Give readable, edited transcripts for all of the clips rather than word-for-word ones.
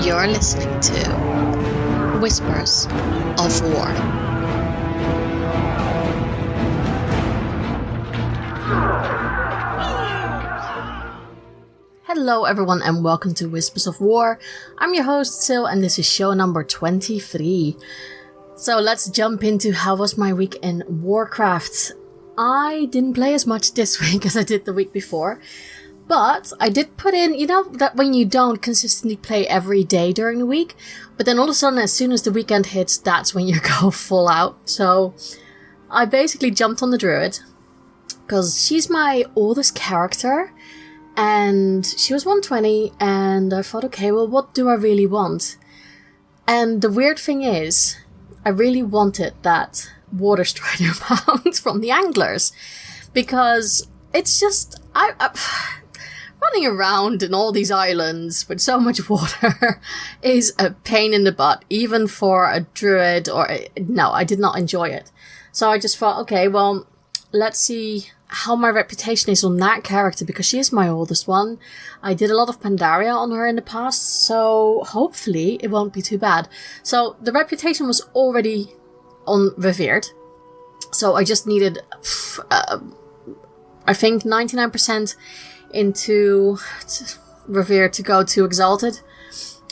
You're listening to Whispers of War. Hello everyone and welcome to Whispers of War. I'm your host Sil and this is show number 23. So let's jump into how was my week in Warcraft. I didn't play as much this week as I did the week before. But I did put in, you know, that when you don't consistently play every day during the week, but then all of a sudden, as soon as the weekend hits, that's when you go full out. So I basically jumped on the Druid, because she's my oldest character, and she was 120, and I thought, okay, well, what do I really want? And the weird thing is, I really wanted that Water Strider mount from the Anglers, because it's just, running around in all these islands with so much water is a pain in the butt, even for a druid, no, I did not enjoy it. So I just thought, okay, well, let's see how my reputation is on that character, because she is my oldest one. I did a lot of Pandaria on her in the past, so hopefully it won't be too bad. So the reputation was already on Revered, so I just needed, I think 99% into Revere to go to Exalted.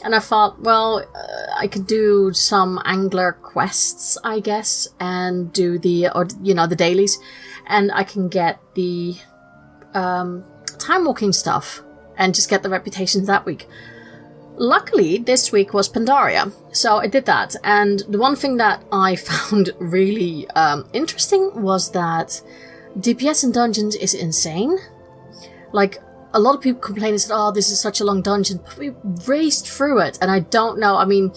And I thought, well, I could do some Angler quests, I guess, and do the dailies. And I can get the time walking stuff and just get the reputations that week. Luckily, this week was Pandaria, so I did that. And the one thing that I found really interesting was that DPS in dungeons is insane. Like, a lot of people complain and said, oh, this is such a long dungeon, but we raced through it, and I don't know, I mean,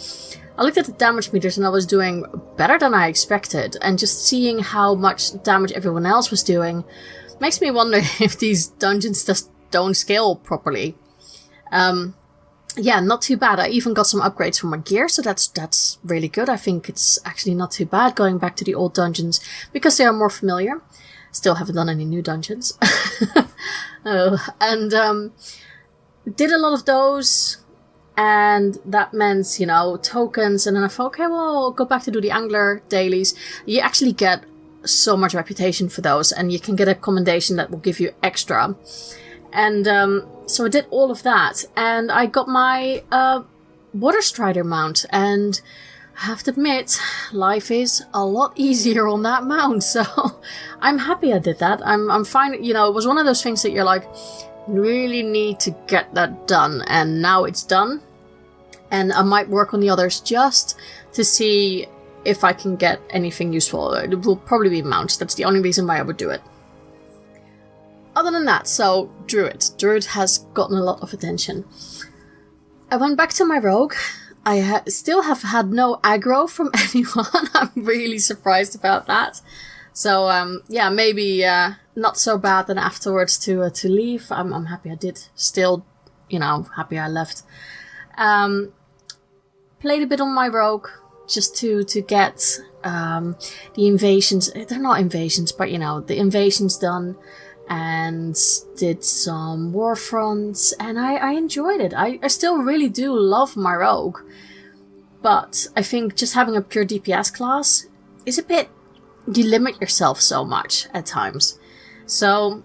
I looked at the damage meters and I was doing better than I expected, and just seeing how much damage everyone else was doing makes me wonder if these dungeons just don't scale properly. Yeah, not too bad. I even got some upgrades for my gear, so that's really good. I think it's actually not too bad going back to the old dungeons, because they are more familiar. Still haven't done any new dungeons. And did a lot of those, and that meant, you know, tokens, and then I thought, okay, well, I'll go back to do the Angler dailies. You actually get so much reputation for those, and you can get a commendation that will give you extra. And so I did all of that, and I got my Water Strider mount, and I have to admit, life is a lot easier on that mount, so I'm happy I did that. I'm fine, you know, it was one of those things that you're like, really need to get that done, and now it's done. And I might work on the others just to see if I can get anything useful. It will probably be mounts, that's the only reason why I would do it. Other than that, so Druid. Druid has gotten a lot of attention. I went back to my Rogue. I still have had no aggro from anyone. I'm really surprised about that. So, yeah, maybe not so bad then afterwards to leave. I'm happy I did. Still, you know, happy I left. Played a bit on my Rogue just to get the invasions. They're not invasions, but, you know, the invasions done. And did some war fronts, and I enjoyed it. I still really do love my Rogue, but I think just having a pure DPS class is a bit, you limit yourself so much at times. So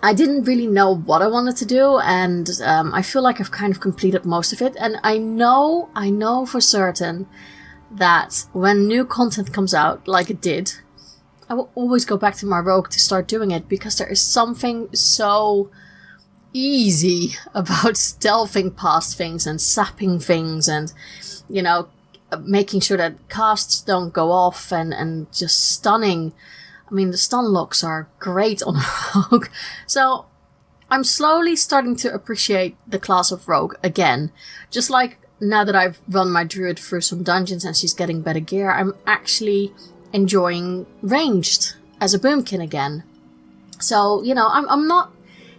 I didn't really know what I wanted to do, and I feel like I've kind of completed most of it, and I know for certain that when new content comes out, like it did, I will always go back to my Rogue to start doing it, because there is something so easy about stealthing past things and sapping things and, you know, making sure that casts don't go off and just stunning. I mean, the stun locks are great on Rogue. So I'm slowly starting to appreciate the class of Rogue again. Just like now that I've run my Druid through some dungeons and she's getting better gear, I'm actually enjoying ranged as a boomkin again. So, you know, I'm not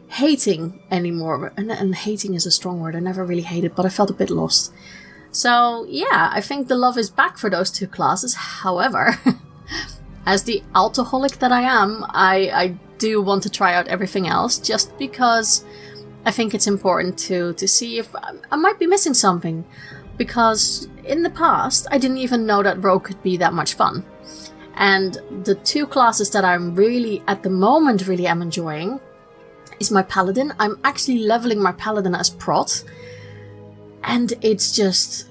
hating anymore, and hating is a strong word. I never really hated, but I felt a bit lost. So yeah, I think the love is back for those two classes. However, as the alcoholic that I am, I do want to try out everything else, just because I think it's important to see if I might be missing something, because in the past I didn't even know that rogue could be that much fun. And the two classes that I'm really, at the moment, really am enjoying is my paladin. I'm actually leveling my paladin as prot, and it's just,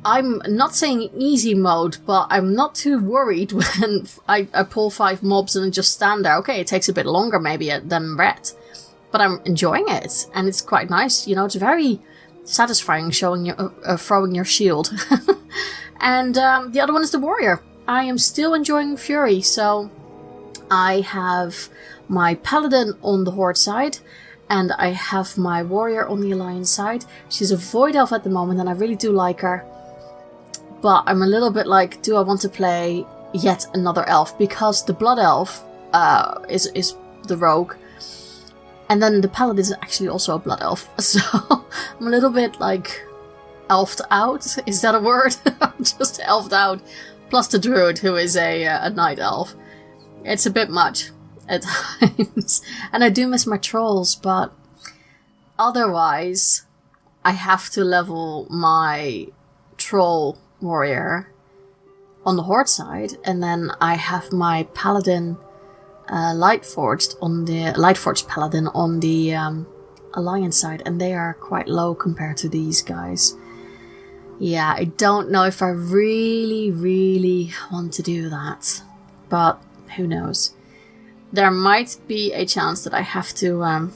I'm not saying easy mode, but I'm not too worried when I pull 5 mobs and just stand there. Okay, it takes a bit longer maybe than red, but I'm enjoying it, and it's quite nice. You know, it's very satisfying throwing your shield. And the other one is the warrior. I am still enjoying Fury, so I have my paladin on the horde side, and I have my warrior on the alliance side. She's a void elf at the moment, and I really do like her. But I'm a little bit like, do I want to play yet another elf? Because the blood elf is the rogue, and then the paladin is actually also a blood elf. So I'm a little bit like elfed out. Is that a word? I'm just elfed out. Plus the druid, who is a night elf. It's a bit much at times. And I do miss my trolls, but otherwise I have to level my troll warrior on the horde side, and then I have my paladin Lightforged paladin on the alliance side, and they are quite low compared to these guys. Yeah, I don't know if I really want to do that, but who knows. There might be a chance that I have to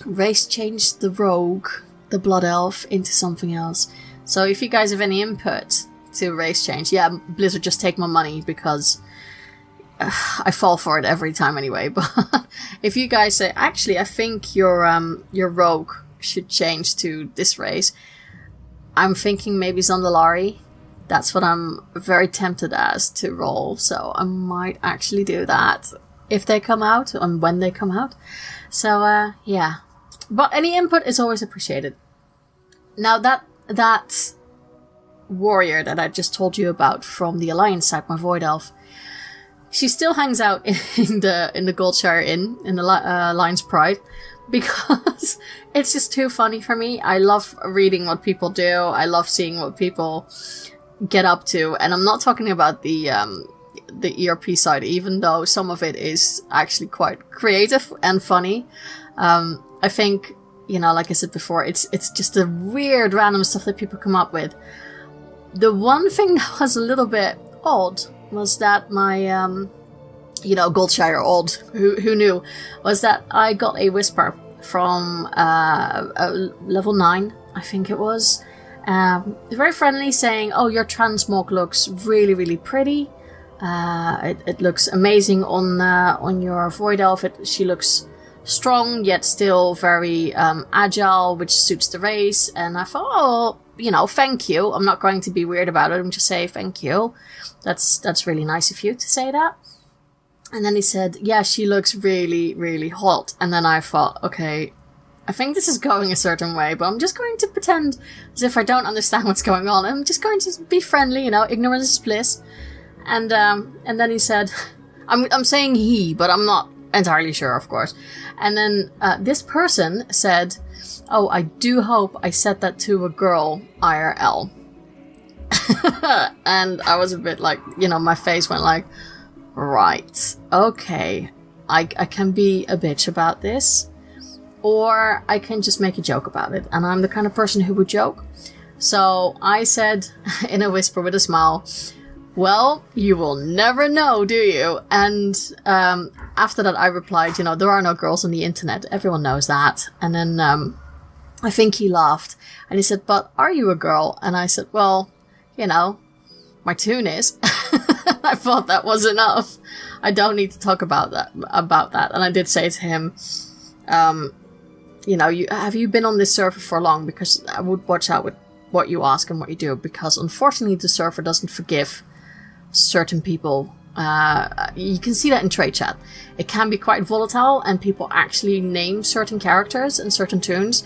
race change the rogue, the blood elf, into something else. So if you guys have any input to race change, yeah, Blizzard, just take my money, because I fall for it every time anyway. But if you guys say, actually, I think your rogue should change to this race, I'm thinking maybe Zandalari. That's what I'm very tempted as to roll, so I might actually do that if they come out and when they come out. So yeah, but any input is always appreciated. Now that warrior that I just told you about from the alliance side, my void elf, she still hangs out in the Goldshire Inn in the Lion's Pride, because it's just too funny for me. I love reading what people do. I love seeing what people get up to, and I'm not talking about the ERP side, even though some of it is actually quite creative and funny. I think, you know, like I said before, it's just the weird random stuff that people come up with. The one thing that was a little bit odd was that my Goldshire odd, who knew, was that I got a whisper from level 9, I think it was. Very friendly, saying, oh, your transmog looks really pretty. It looks amazing on your void elf. She looks strong yet still very agile, which suits the race. And I thought, oh, thank you. I'm not going to be weird about it. I'm just say thank you. That's really nice of you to say that. And then he said, yeah, she looks really hot. And then I thought, okay, I think this is going a certain way, but I'm just going to pretend as if I don't understand what's going on. I'm just going to be friendly, ignorance is bliss. And then he said, I'm saying he, but I'm not entirely sure, of course. And then this person said, oh, I do hope I said that to a girl IRL. And I was a bit like, my face went like, right, okay, I can be a bitch about this, or I can just make a joke about it. And I'm the kind of person who would joke. So I said in a whisper with a smile, well, you will never know, do you? And after that I replied, there are no girls on the internet. Everyone knows that. And then I think he laughed. And he said, but are you a girl? And I said, well, my tune is. I thought that was enough. I don't need to talk about that. And I did say to him, have you been on this server for long? Because I would watch out with what you ask and what you do. Because unfortunately the server doesn't forgive certain people. You can see that in trade chat. It can be quite volatile, and people actually name certain characters and certain tunes.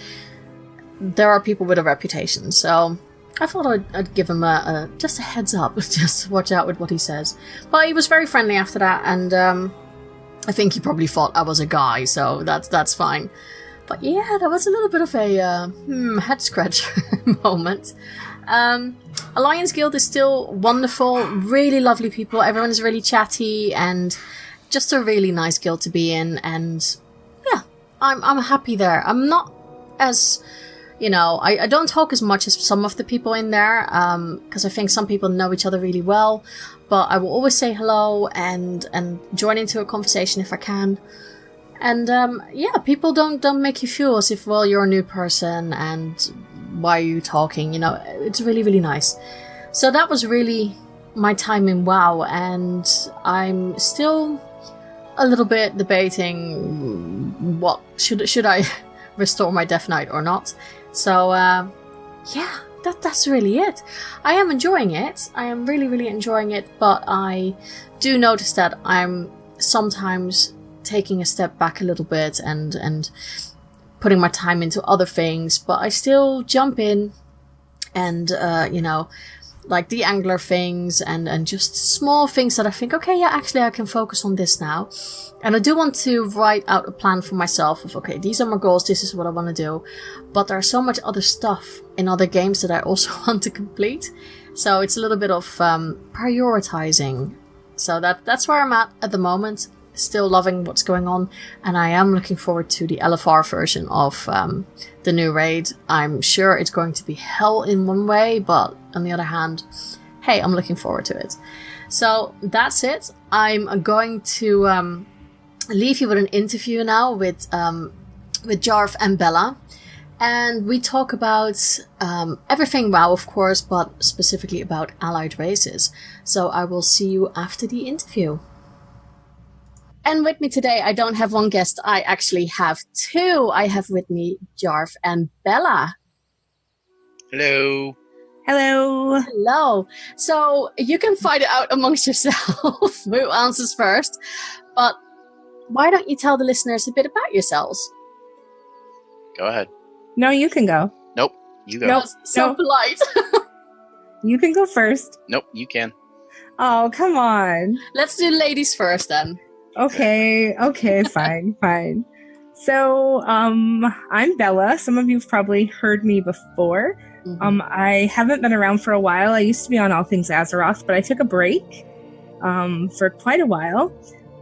There are people with a reputation, so I thought I'd give him just a heads up, just watch out with what he says. But he was very friendly after that, and I think he probably thought I was a guy, so that's fine. But yeah, that was a little bit of a head scratcher moment. Alliance Guild is still wonderful, really lovely people. Everyone's really chatty and just a really nice guild to be in. And yeah, I'm happy there. I'm not as, I don't talk as much as some of the people in there, because I think some people know each other really well. But I will always say hello and join into a conversation if I can. And yeah, people don't make you feel as if, well, you're a new person and why are you talking? It's really, really nice. So that was really my time in WoW, and I'm still a little bit debating what should I restore my Death Knight or not. So yeah, that's really it. I am enjoying it. I am really, really enjoying it, but I do notice that I'm sometimes taking a step back a little bit and putting my time into other things, but I still jump in and like the angler things and just small things that I think, okay, yeah, actually I can focus on this now. And I do want to write out a plan for myself of, okay, these are my goals, this is what I want to do. But there's so much other stuff in other games that I also want to complete. So it's a little bit of prioritizing. So that's where I'm at the moment. Still loving what's going on, and I am looking forward to the LFR version of the new raid. I'm sure it's going to be hell in one way, but on the other hand, hey, I'm looking forward to it. So that's it. I'm going to leave you with an interview now with Jarf and Bella, and we talk about everything WoW, of course, but specifically about allied races. So I will see you after the interview. And with me today, I don't have one guest. I actually have two. I have with me Jarf and Bella. Hello. Hello. Hello. So you can fight it out amongst yourself who answers first. But why don't you tell the listeners a bit about yourselves? Go ahead. No, you can go. Nope. You go. Nope. So No. polite. You can go first. Nope. You can. Oh, come on. Let's do ladies first then. Okay, fine. So, I'm Bella. Some of you've probably heard me before. Mm-hmm. I haven't been around for a while. I used to be on All Things Azeroth, but I took a break for quite a while.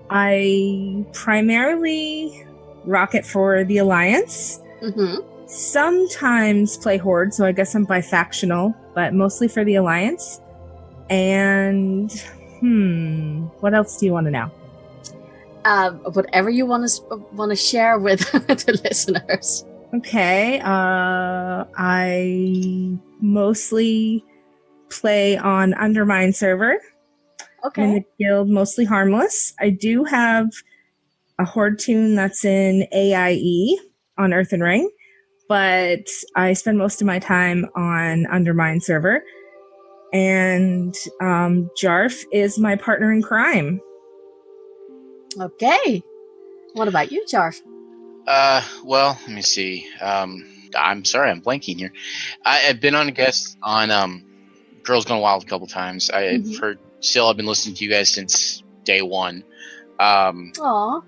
I primarily rocket for the Alliance. Mm-hmm. Sometimes play Horde, so I guess I'm bifactional, but mostly for the Alliance. And, what else do you want to know? Whatever you want to share with the listeners. Okay, I mostly play on Undermine server. Okay. In the guild, mostly harmless. I do have a Horde tune that's in AIE on Earthen Ring, but I spend most of my time on Undermine server. And Jarf is my partner in crime. Okay. What about you, Jarf? Well, let me see. I'm sorry, I'm blanking here. I've been on a guest on Girls Gone Wild a couple times. I've heard. Still, I've been listening to you guys since day one. Aw.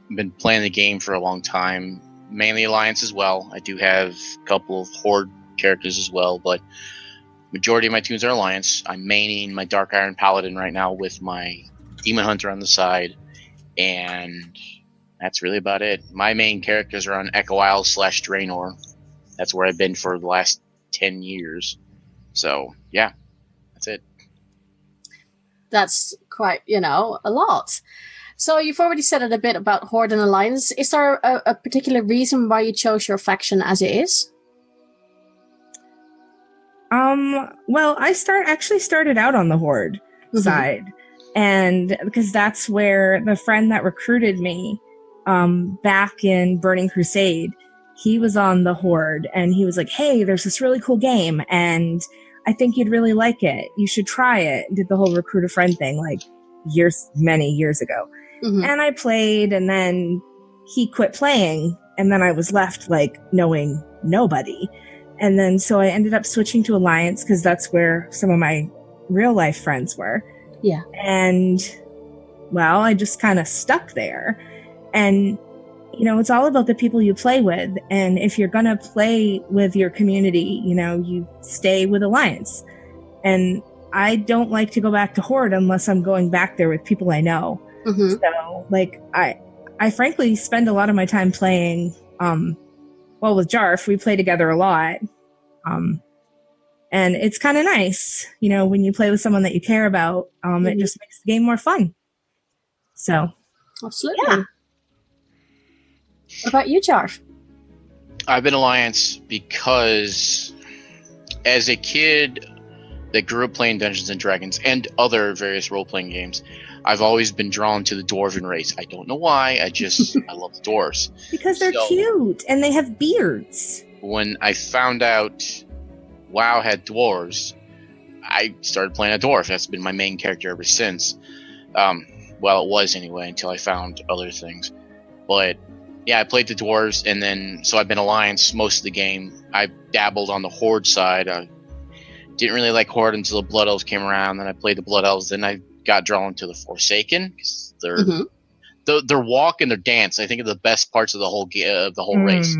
I've been playing the game for a long time, mainly Alliance as well. I do have a couple of Horde characters as well, but majority of my tunes are Alliance. I'm maining my Dark Iron Paladin right now with my Demon Hunter on the side, and that's really about it. My main characters are on Echo Isle / Draenor. That's where I've been for the last 10 years. So, yeah, that's it. That's quite, a lot. So you've already said it a bit about Horde and Alliance. Is there a particular reason why you chose your faction as it is? Well, I actually started out on the Horde side, and because that's where the friend that recruited me back in Burning Crusade, he was on the Horde, and he was like, hey, there's this really cool game, and I think you'd really like it. You should try it. Did the whole recruit a friend thing like many years ago. And I played, and then he quit playing, and then I was left like knowing nobody. And then so I ended up switching to Alliance because that's where some of my real life friends were. Yeah. And well, I just kind of stuck there. And it's all about the people you play with. And if you're going to play with your community, you stay with Alliance. And I don't like to go back to Horde unless I'm going back there with people I know. Mm-hmm. So, like, I frankly spend a lot of my time playing, with Jarf. We play together a lot. And it's kind of nice, when you play with someone that you care about, it just makes the game more fun. So, absolutely. Yeah. What about you, Jarf? I've been Alliance because as a kid that grew up playing Dungeons and Dragons and other various role-playing games, I've always been drawn to the Dwarven race. I don't know why. I love the dwarves. Because they're cute and they have beards. When I found out WoW had dwarves, I started playing a dwarf. That's been my main character ever since. Well, it was anyway, until I found other things. But yeah, I played the dwarves, and then so I've been Alliance most of the game. I dabbled on the Horde side. I didn't really like Horde until the Blood Elves came around. Then I played the Blood Elves. Then I got drawn to the Forsaken because their walk and their dance, I think, are the best parts of the whole race.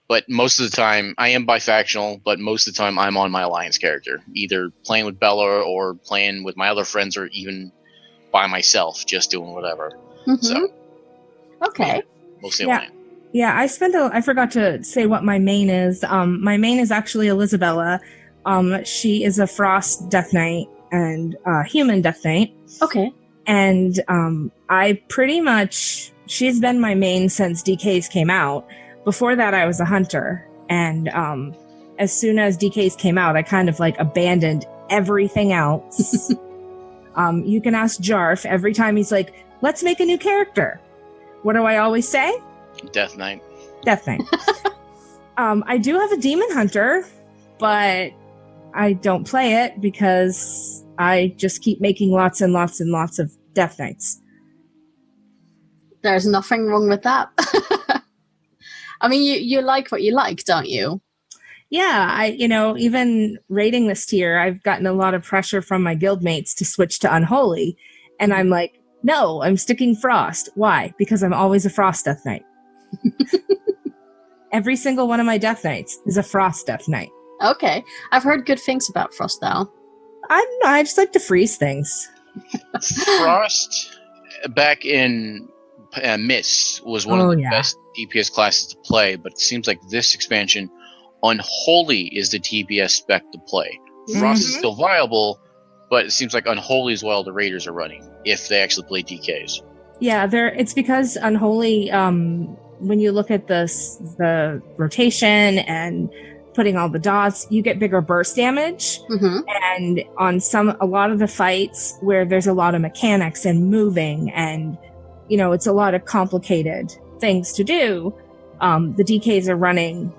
But most of the time, I am bifactional, but most of the time I'm on my Alliance character, either playing with Bella or playing with my other friends or even by myself, just doing whatever. Mm-hmm. So, okay. Yeah, mostly Alliance. Yeah, I forgot to say what my main is. My main is actually Elizabella. She is a Frost Death Knight and human Death Knight. Okay. And she's been my main since DKs came out. Before that, I was a hunter. And as soon as DKs came out, I kind of like abandoned everything else. You can ask Jarf every time he's like, let's make a new character. What do I always say? Death Knight. Death Knight. I do have a Demon Hunter, but I don't play it because I just keep making lots and lots and lots of Death Knights. There's nothing wrong with that. I mean, you like what you like, don't you? Yeah, even rating this tier, I've gotten a lot of pressure from my guildmates to switch to Unholy. And I'm like, no, I'm sticking Frost. Why? Because I'm always a Frost Death Knight. Every single one of my Death Knights is a Frost Death Knight. Okay. I've heard good things about Frost, though. I just like to freeze things. Frost, back in Mist, was one of the best DPS classes to play, but it seems like this expansion, Unholy is the DPS spec to play. Frost is still viable, but it seems like Unholy as well the Raiders are running, if they actually play DKs. Yeah, it's because Unholy, when you look at the rotation and putting all the dots, you get bigger burst damage. Mm-hmm. And on a lot of the fights where there's a lot of mechanics and moving and, it's a lot of complicated things to do, the DKs are running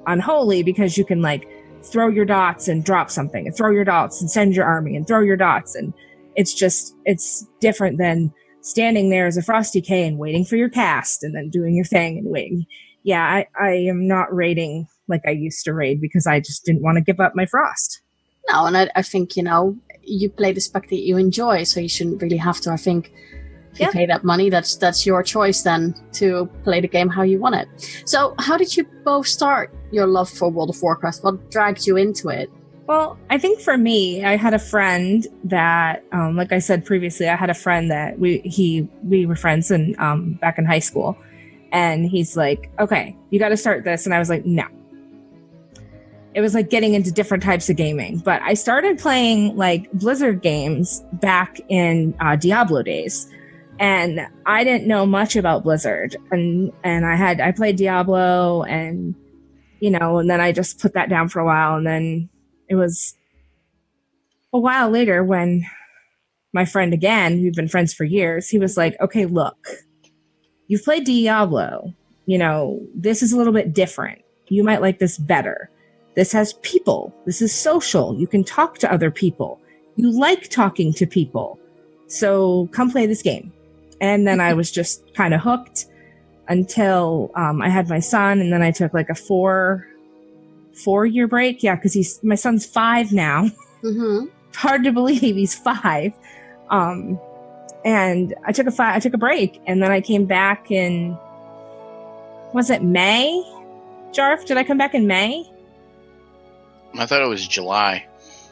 Unholy because you can like throw your dots and drop something and throw your dots and send your army and throw your dots. And it's different than standing there as a Frost DK and waiting for your cast and then doing your thing and waiting. Yeah, I am not raiding like I used to raid because I just didn't want to give up my Frost. No, and I think, you play the spec that you enjoy, so you shouldn't really have to. I think if you pay that money, that's your choice then to play the game how you want it. So how did you both start your love for World of Warcraft? What dragged you into it? Well, I think for me, I had a friend that, like I said previously, I had a friend that we were friends back in high school. And he's like, okay, you got to start this. And I was like, no. It was like getting into different types of gaming. But I started playing like Blizzard games back in Diablo days. And I didn't know much about Blizzard. And I played Diablo and, and then I just put that down for a while. And then it was a while later when my friend again, we've been friends for years, he was like, okay, look, you've played Diablo. This is a little bit different. You might like this better. This has people. This is social. You can talk to other people. You like talking to people. So come play this game. And then I was just kind of hooked until I had my son. And then I took like a 4-year break. Yeah, because my son's 5 now. Mm-hmm. Hard to believe he's 5. And I took a break, and then I came back in, was it May? Jarf, did I come back in May? I thought it was July.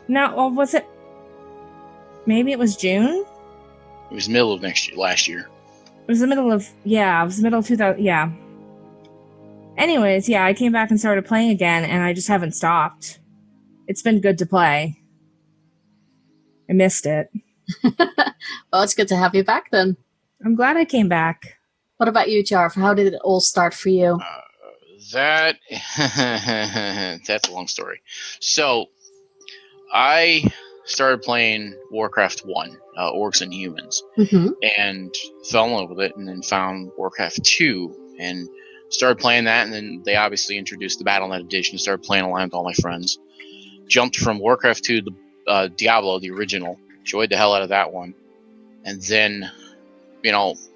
No, well, was it? Maybe it was June? It was middle of last year. It was the middle of 2000, yeah. Anyways, yeah, I came back and started playing again, and I just haven't stopped. It's been good to play. I missed it. Well, it's good to have you back then. I'm glad I came back. What about you, Jarf? How did it all start for you? That's a long story. So, I started playing Warcraft 1, Orcs and Humans, and fell in love with it, and then found Warcraft 2, and started playing that, and then they obviously introduced the Battle.net edition, started playing online with all my friends. Jumped from Warcraft 2 to Diablo, the original, enjoyed the hell out of that one. And then,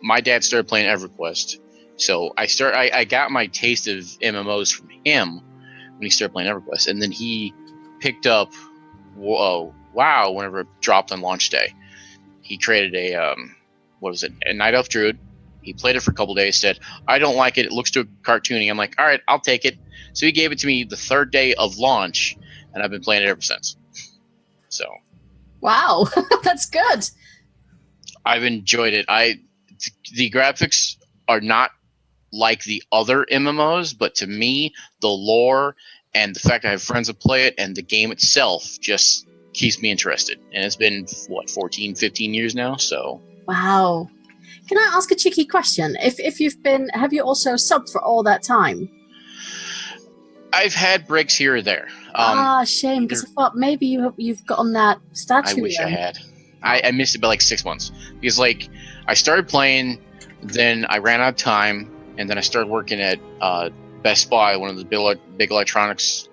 my dad started playing EverQuest. So I got my taste of MMOs from him when he started playing EverQuest. And then he picked up WoW whenever it dropped on launch day. He created a Night Elf Druid. He played it for a couple days, said, I don't like it. It looks too cartoony. I'm like, all right, I'll take it. So he gave it to me the third day of launch, and I've been playing it ever since. So. Wow, that's good. I've enjoyed it. The graphics are not like the other MMOs, but to me, the lore and the fact I have friends that play it and the game itself just keeps me interested. And it's been, 14, 15 years now, so. Wow. Can I ask a cheeky question? Have you also subbed for all that time? I've had breaks here or there. Shame, because I thought maybe you've gotten that statue. I wish I had. I missed it by like 6 months. Because I started playing, then I ran out of time, and then I started working at Best Buy, one of the big electronics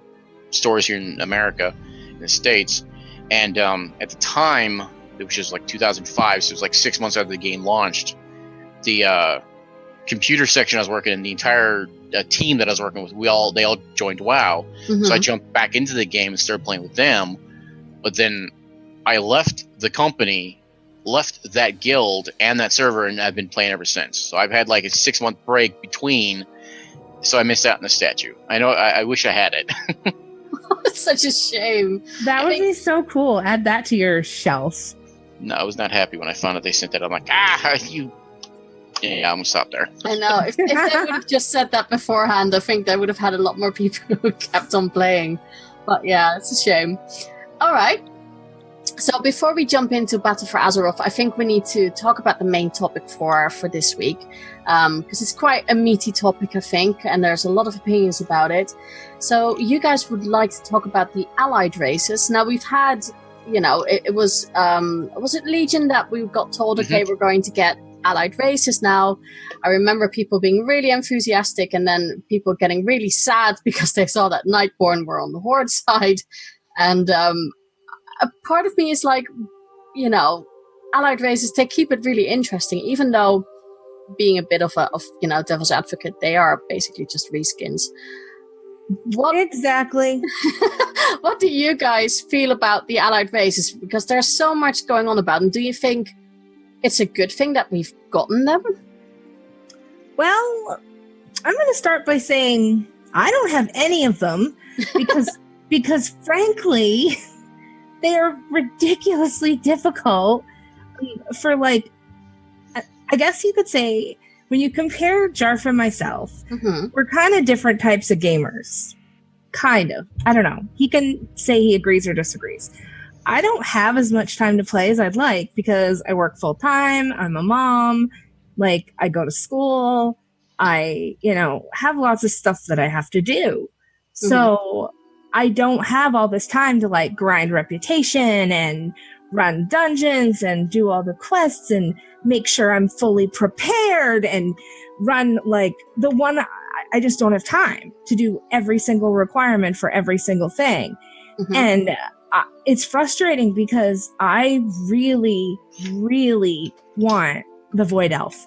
stores here in America, in the States. And at the time, it was just like 2005, so it was like 6 months after the game launched. The computer section I was working in, the entire team that I was working with, they all joined WoW. So I jumped back into the game and started playing with them. But then I left the company, left that guild and that server, and I've been playing ever since. So I've had like a 6 month break between, so I missed out on the statue. I know, I wish I had it. It's such a shame. That would be so cool. Add that to your shelf. No, I was not happy when I found out they sent that. I'm like, Yeah, I'm gonna stop there. I know. If they would have just said that beforehand, I think they would have had a lot more people who kept on playing. But yeah, it's a shame. All right. So before we jump into Battle for Azeroth, I think we need to talk about the main topic for this week, because it's quite a meaty topic, I think, and there's a lot of opinions about it. So you guys would like to talk about the allied races. Now we've had, it was it Legion that we got told, okay, we're going to get allied races now. I remember people being really enthusiastic and then people getting really sad because they saw that Nightborn were on the Horde side. And a part of me is like, allied races, they keep it really interesting, even though being a bit of devil's advocate, they are basically just reskins. What exactly? What do you guys feel about the allied races? Because there's so much going on about them. Do you think it's a good thing that we've gotten them? Well, I'm going to start by saying I don't have any of them because frankly, they are ridiculously difficult for, like, I guess you could say, when you compare Jarf and myself, we're kind of different types of gamers. Kind of. I don't know. He can say he agrees or disagrees. I don't have as much time to play as I'd like because I work full time. I'm a mom. Like, I go to school. I, have lots of stuff that I have to do. So I don't have all this time to, like, grind reputation and run dungeons and do all the quests and make sure I'm fully prepared and run, like, the one. I just don't have time to do every single requirement for every single thing. And it's frustrating because I really, really want the Void Elf.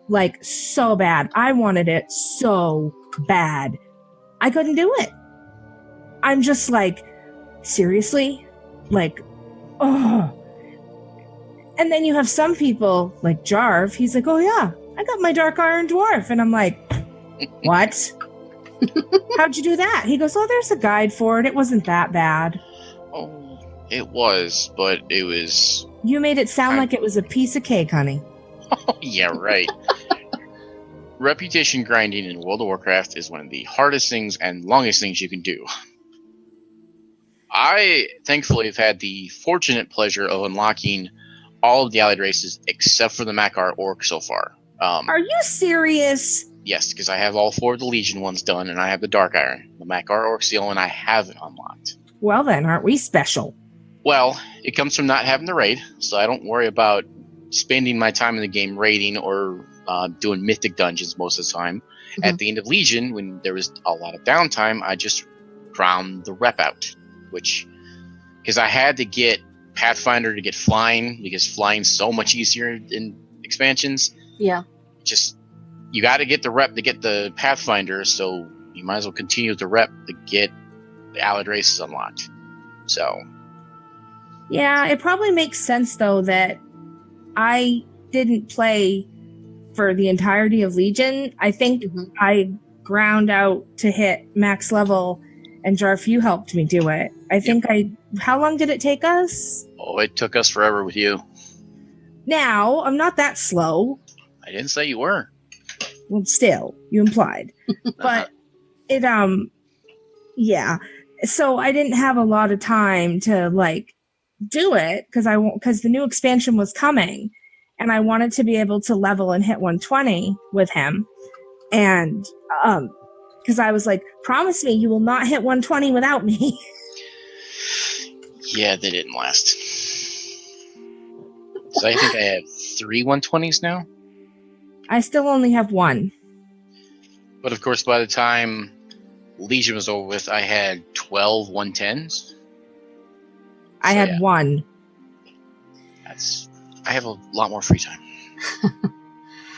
Like, so bad. I wanted it so bad. I couldn't do it. I'm just like, seriously? Like, oh. And then you have some people like Jarf. He's like, oh yeah, I got my Dark Iron Dwarf. And I'm like, what? How'd you do that? He goes, oh, there's a guide for it. It wasn't that bad. Oh, it was, but it was... You made it sound like it was a piece of cake, honey. Oh, yeah, right. Reputation grinding in World of Warcraft is one of the hardest things and longest things you can do. I, thankfully, have had the fortunate pleasure of unlocking all of the allied races except for the Makar Orc so far. Are you serious? Yes, because I have all 4 of the Legion ones done, and I have the Dark Iron. The Makar Orc's the only one I haven't unlocked. Well then, aren't we special? Well, it comes from not having the raid, so I don't worry about spending my time in the game raiding or doing mythic dungeons most of the time. Mm-hmm. At the end of Legion, when there was a lot of downtime, I just ground the rep out, because I had to get Pathfinder to get flying, because flying's so much easier in expansions. Yeah. You got to get the rep to get the Pathfinder, so you might as well continue with the rep to get the allied races unlocked. So... Yeah, it probably makes sense, though, that I didn't play for the entirety of Legion. I think I ground out to hit max level, and Jarf, you helped me do it. I think How long did it take us? Oh, it took us forever with you. Now, I'm not that slow. I didn't say you were. Well, still, you implied. But it, yeah. So I didn't have a lot of time to, do it because the new expansion was coming, and I wanted to be able to level and hit 120 with him, and because I was like, promise me you will not hit 120 without me. Yeah, they didn't last. So I think I have 3 120s now. I still only have 1. But of course, by the time Legion was over with, I had 12 110s. I had 1. I have a lot more free time.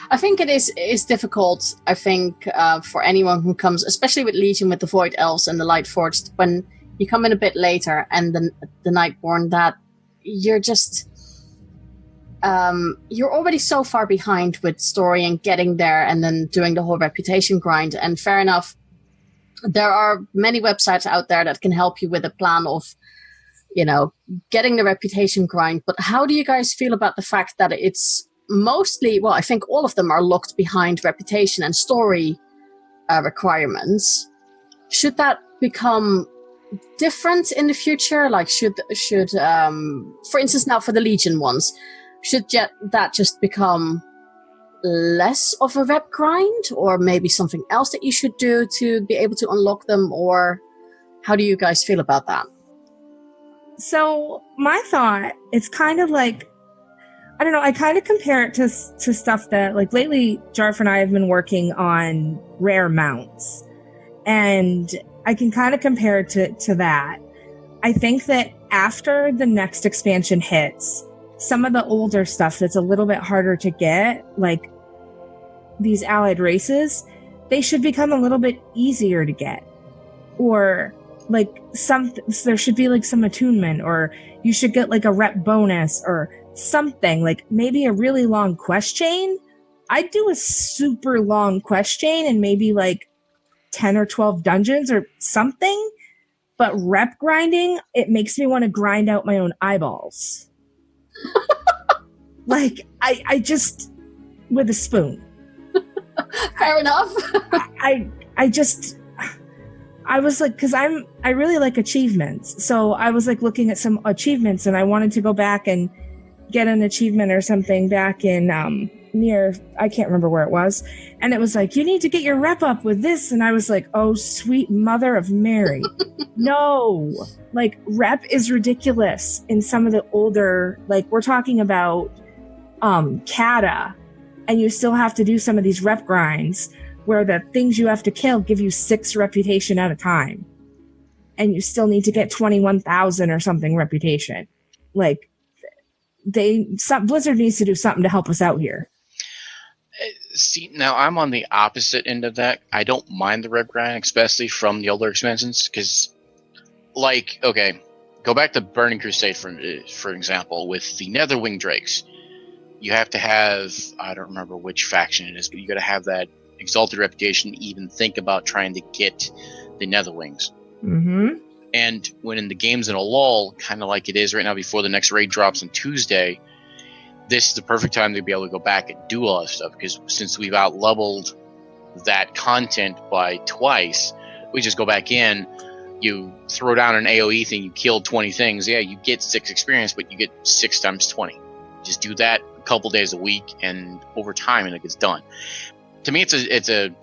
I think it is difficult, I think, for anyone who comes, especially with Legion, with the Void Elves and the Lightforged, when you come in a bit later and the Nightborn, that you're just... you're already so far behind with story and getting there and then doing the whole reputation grind. And fair enough, there are many websites out there that can help you with a plan of getting the reputation grind. But how do you guys feel about the fact that it's mostly, well, I think all of them are locked behind reputation and story requirements? Should that become different in the future? Should for instance, now for the Legion ones, should that just become less of a rep grind, or maybe something else that you should do to be able to unlock them? Or how do you guys feel about that? So my thought, it's kind of like, I don't know, I kind of compare it to stuff that, lately, Jarf and I have been working on rare mounts. And I can kind of compare it to that. I think that after the next expansion hits, some of the older stuff that's a little bit harder to get, like these allied races, they should become a little bit easier to get. Or... there should be some attunement, or you should get a rep bonus or something, maybe a really long quest chain. I'd do a super long quest chain and maybe 10 or 12 dungeons or something. But rep grinding, it makes me want to grind out my own eyeballs. I just with a spoon. Fair enough. I was because I really like achievements. So I was looking at some achievements, and I wanted to go back and get an achievement or something back in near, I can't remember where it was. And it was you need to get your rep up with this. And I was oh, sweet mother of Mary. No, rep is ridiculous in some of the older, we're talking about Kata, and you still have to do some of these rep grinds where the things you have to kill give you 6 reputation at a time. And you still need to get 21,000 or something reputation. Blizzard needs to do something to help us out here. See, now I'm on the opposite end of that. I don't mind the rep grind, especially from the older expansions, because, okay, go back to Burning Crusade for example. With the Netherwing Drakes, you have to have, I don't remember which faction it is, but you got to have that exalted reputation to even think about trying to get the Netherwings. Mm-hmm. And when in the game's in a lull, kind of like it is right now before the next raid drops on Tuesday, this is the perfect time to be able to go back and do all that stuff, because since we've out-leveled that content by twice, we just go back in, you throw down an AoE thing, you kill 20 things, yeah, you get 6 experience, but you get 6 times 20. Just do that a couple days a week, and over time it gets done. To me, it's a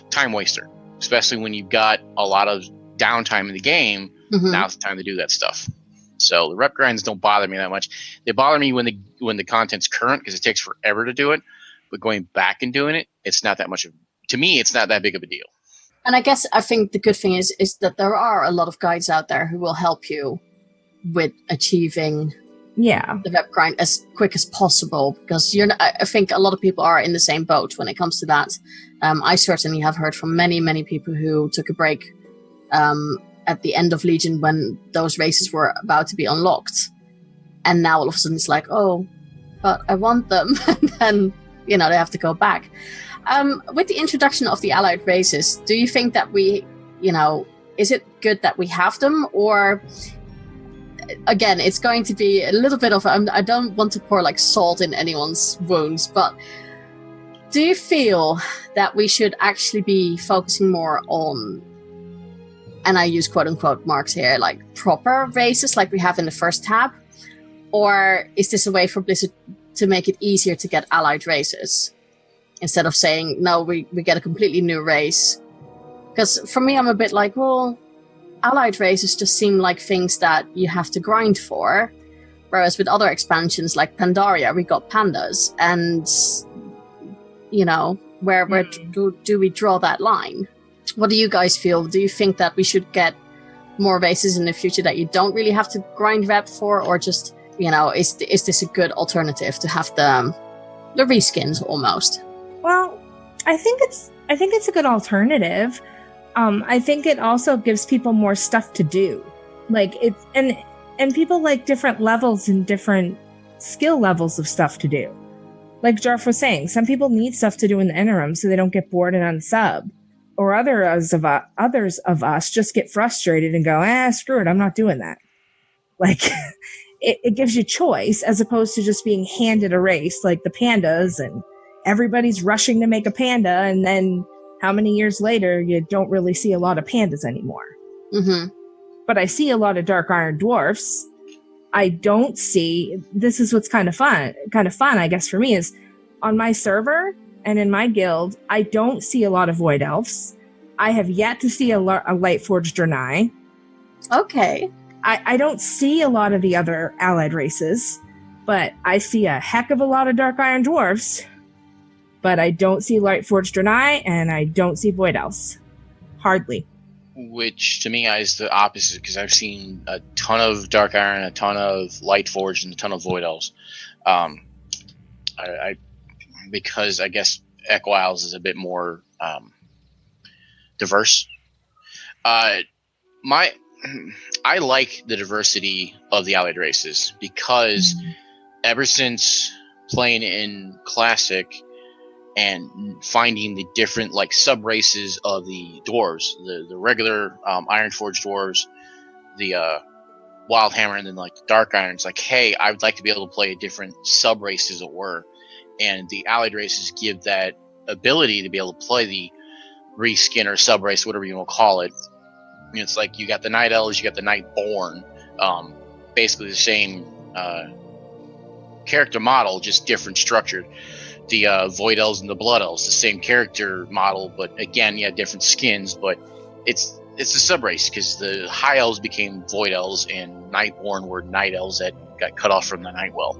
time waster, especially when you've got a lot of downtime in the game. Mhm. Now's the time to do that stuff. So the rep grinds don't bother me that much. They bother me when the content's current, because it takes forever to do it. But going back and doing it, it's not that much of, to me, it's not that big of a deal. And I think the good thing is that there are a lot of guides out there who will help you with achieving the rep grind as quick as possible, because I think a lot of people are in the same boat when it comes to that. I certainly have heard from many people who took a break at the end of Legion when those races were about to be unlocked, and now all of a sudden it's like, oh, but I want them, and then they have to go back. With the introduction of the allied races, do you think that is it good that we have them, or again, it's going to be a little bit of I don't want to pour like salt in anyone's wounds, but do you feel that we should actually be focusing more on, and I use quote-unquote marks here, like proper races like we have in the first tab? Or is this a way for Blizzard to make it easier to get allied races? Instead of saying, no, we get a completely new race. Because for me, I'm a bit like, well, allied races just seem like things that you have to grind for. Whereas with other expansions like Pandaria, we got pandas. And, where do we draw that line? What do you guys feel? Do you think that we should get more races in the future that you don't really have to grind rep for? Or just, is this a good alternative to have the reskins almost? Well, I think it's a good alternative. I think it also gives people more stuff to do. Like it's and people like different levels and different skill levels of stuff to do. Like Jarf was saying, some people need stuff to do in the interim so they don't get bored and unsub. Or others of us just get frustrated and go, screw it, I'm not doing that. Like it gives you choice as opposed to just being handed a race like the pandas, and everybody's rushing to make a panda, and then how many years later you don't really see a lot of pandas anymore. Mm-hmm. But I see a lot of dark iron dwarfs. I don't see, this is what's kind of fun, I guess, for me, is on my server and in my guild, I don't see a lot of void elves. I have yet to see a light forged Draenei. Okay. I don't see a lot of the other allied races, but I see a heck of a lot of dark iron dwarfs. But I don't see light forged Draenei, and I don't see void elves. Hardly. Which to me is the opposite, because I've seen a ton of dark iron, a ton of light forged, and a ton of void elves. Because I guess Echo Isles is a bit more diverse. I like the diversity of the allied races, because ever since playing in Classic and finding the different like sub races of the dwarves, the regular Ironforged dwarves, the Wild Hammer, and then like the Dark Irons, like, hey, I would like to be able to play a different sub race, as it were. And the allied races give that ability to be able to play the reskin or sub race, whatever you want to call it. It's like you got the Night Elves, you got the Nightborn, basically the same character model, just different structured. The Void Elves and the Blood Elves, the same character model, but again, yeah, different skins. But it's a sub race, because the High Elves became Void Elves, and Nightborn were Night Elves that got cut off from the Nightwell.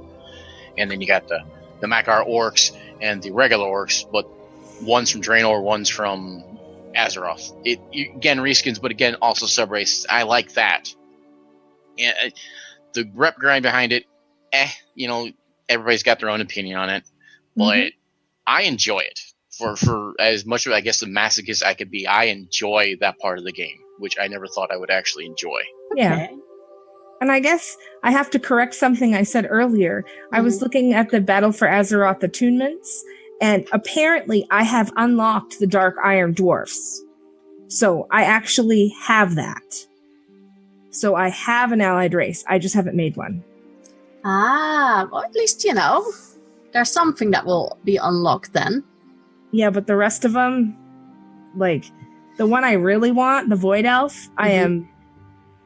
And then you got the Makar Orcs and the regular Orcs, but one's from Draenor, one's from Azeroth. Again, reskins, but again, also sub races. I like that. And the rep grind behind it, everybody's got their own opinion on it, but I enjoy it. For as much of, I guess, the masochist I could be, I enjoy that part of the game, which I never thought I would actually enjoy. Yeah. Okay. And I guess I have to correct something I said earlier. I was looking at the Battle for Azeroth attunements, and apparently I have unlocked the Dark Iron Dwarfs. So I actually have that. So I have an allied race. I just haven't made one. Well, at least, there's something that will be unlocked then. Yeah, but the rest of them, like the one I really want, the Void Elf, I am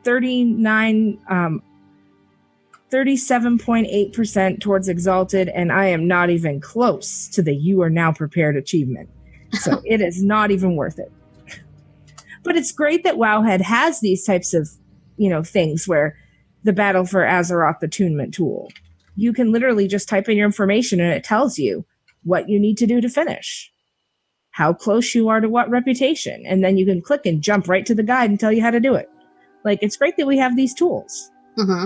37.8% towards Exalted, and I am not even close to the You Are Now Prepared achievement. So it is not even worth it. But it's great that Wowhead has these types of, things where the Battle for Azeroth attunement tool, you can literally just type in your information and it tells you what you need to do to finish, how close you are to what reputation, and then you can click and jump right to the guide and tell you how to do it. Like, it's great that we have these tools. Mm-hmm.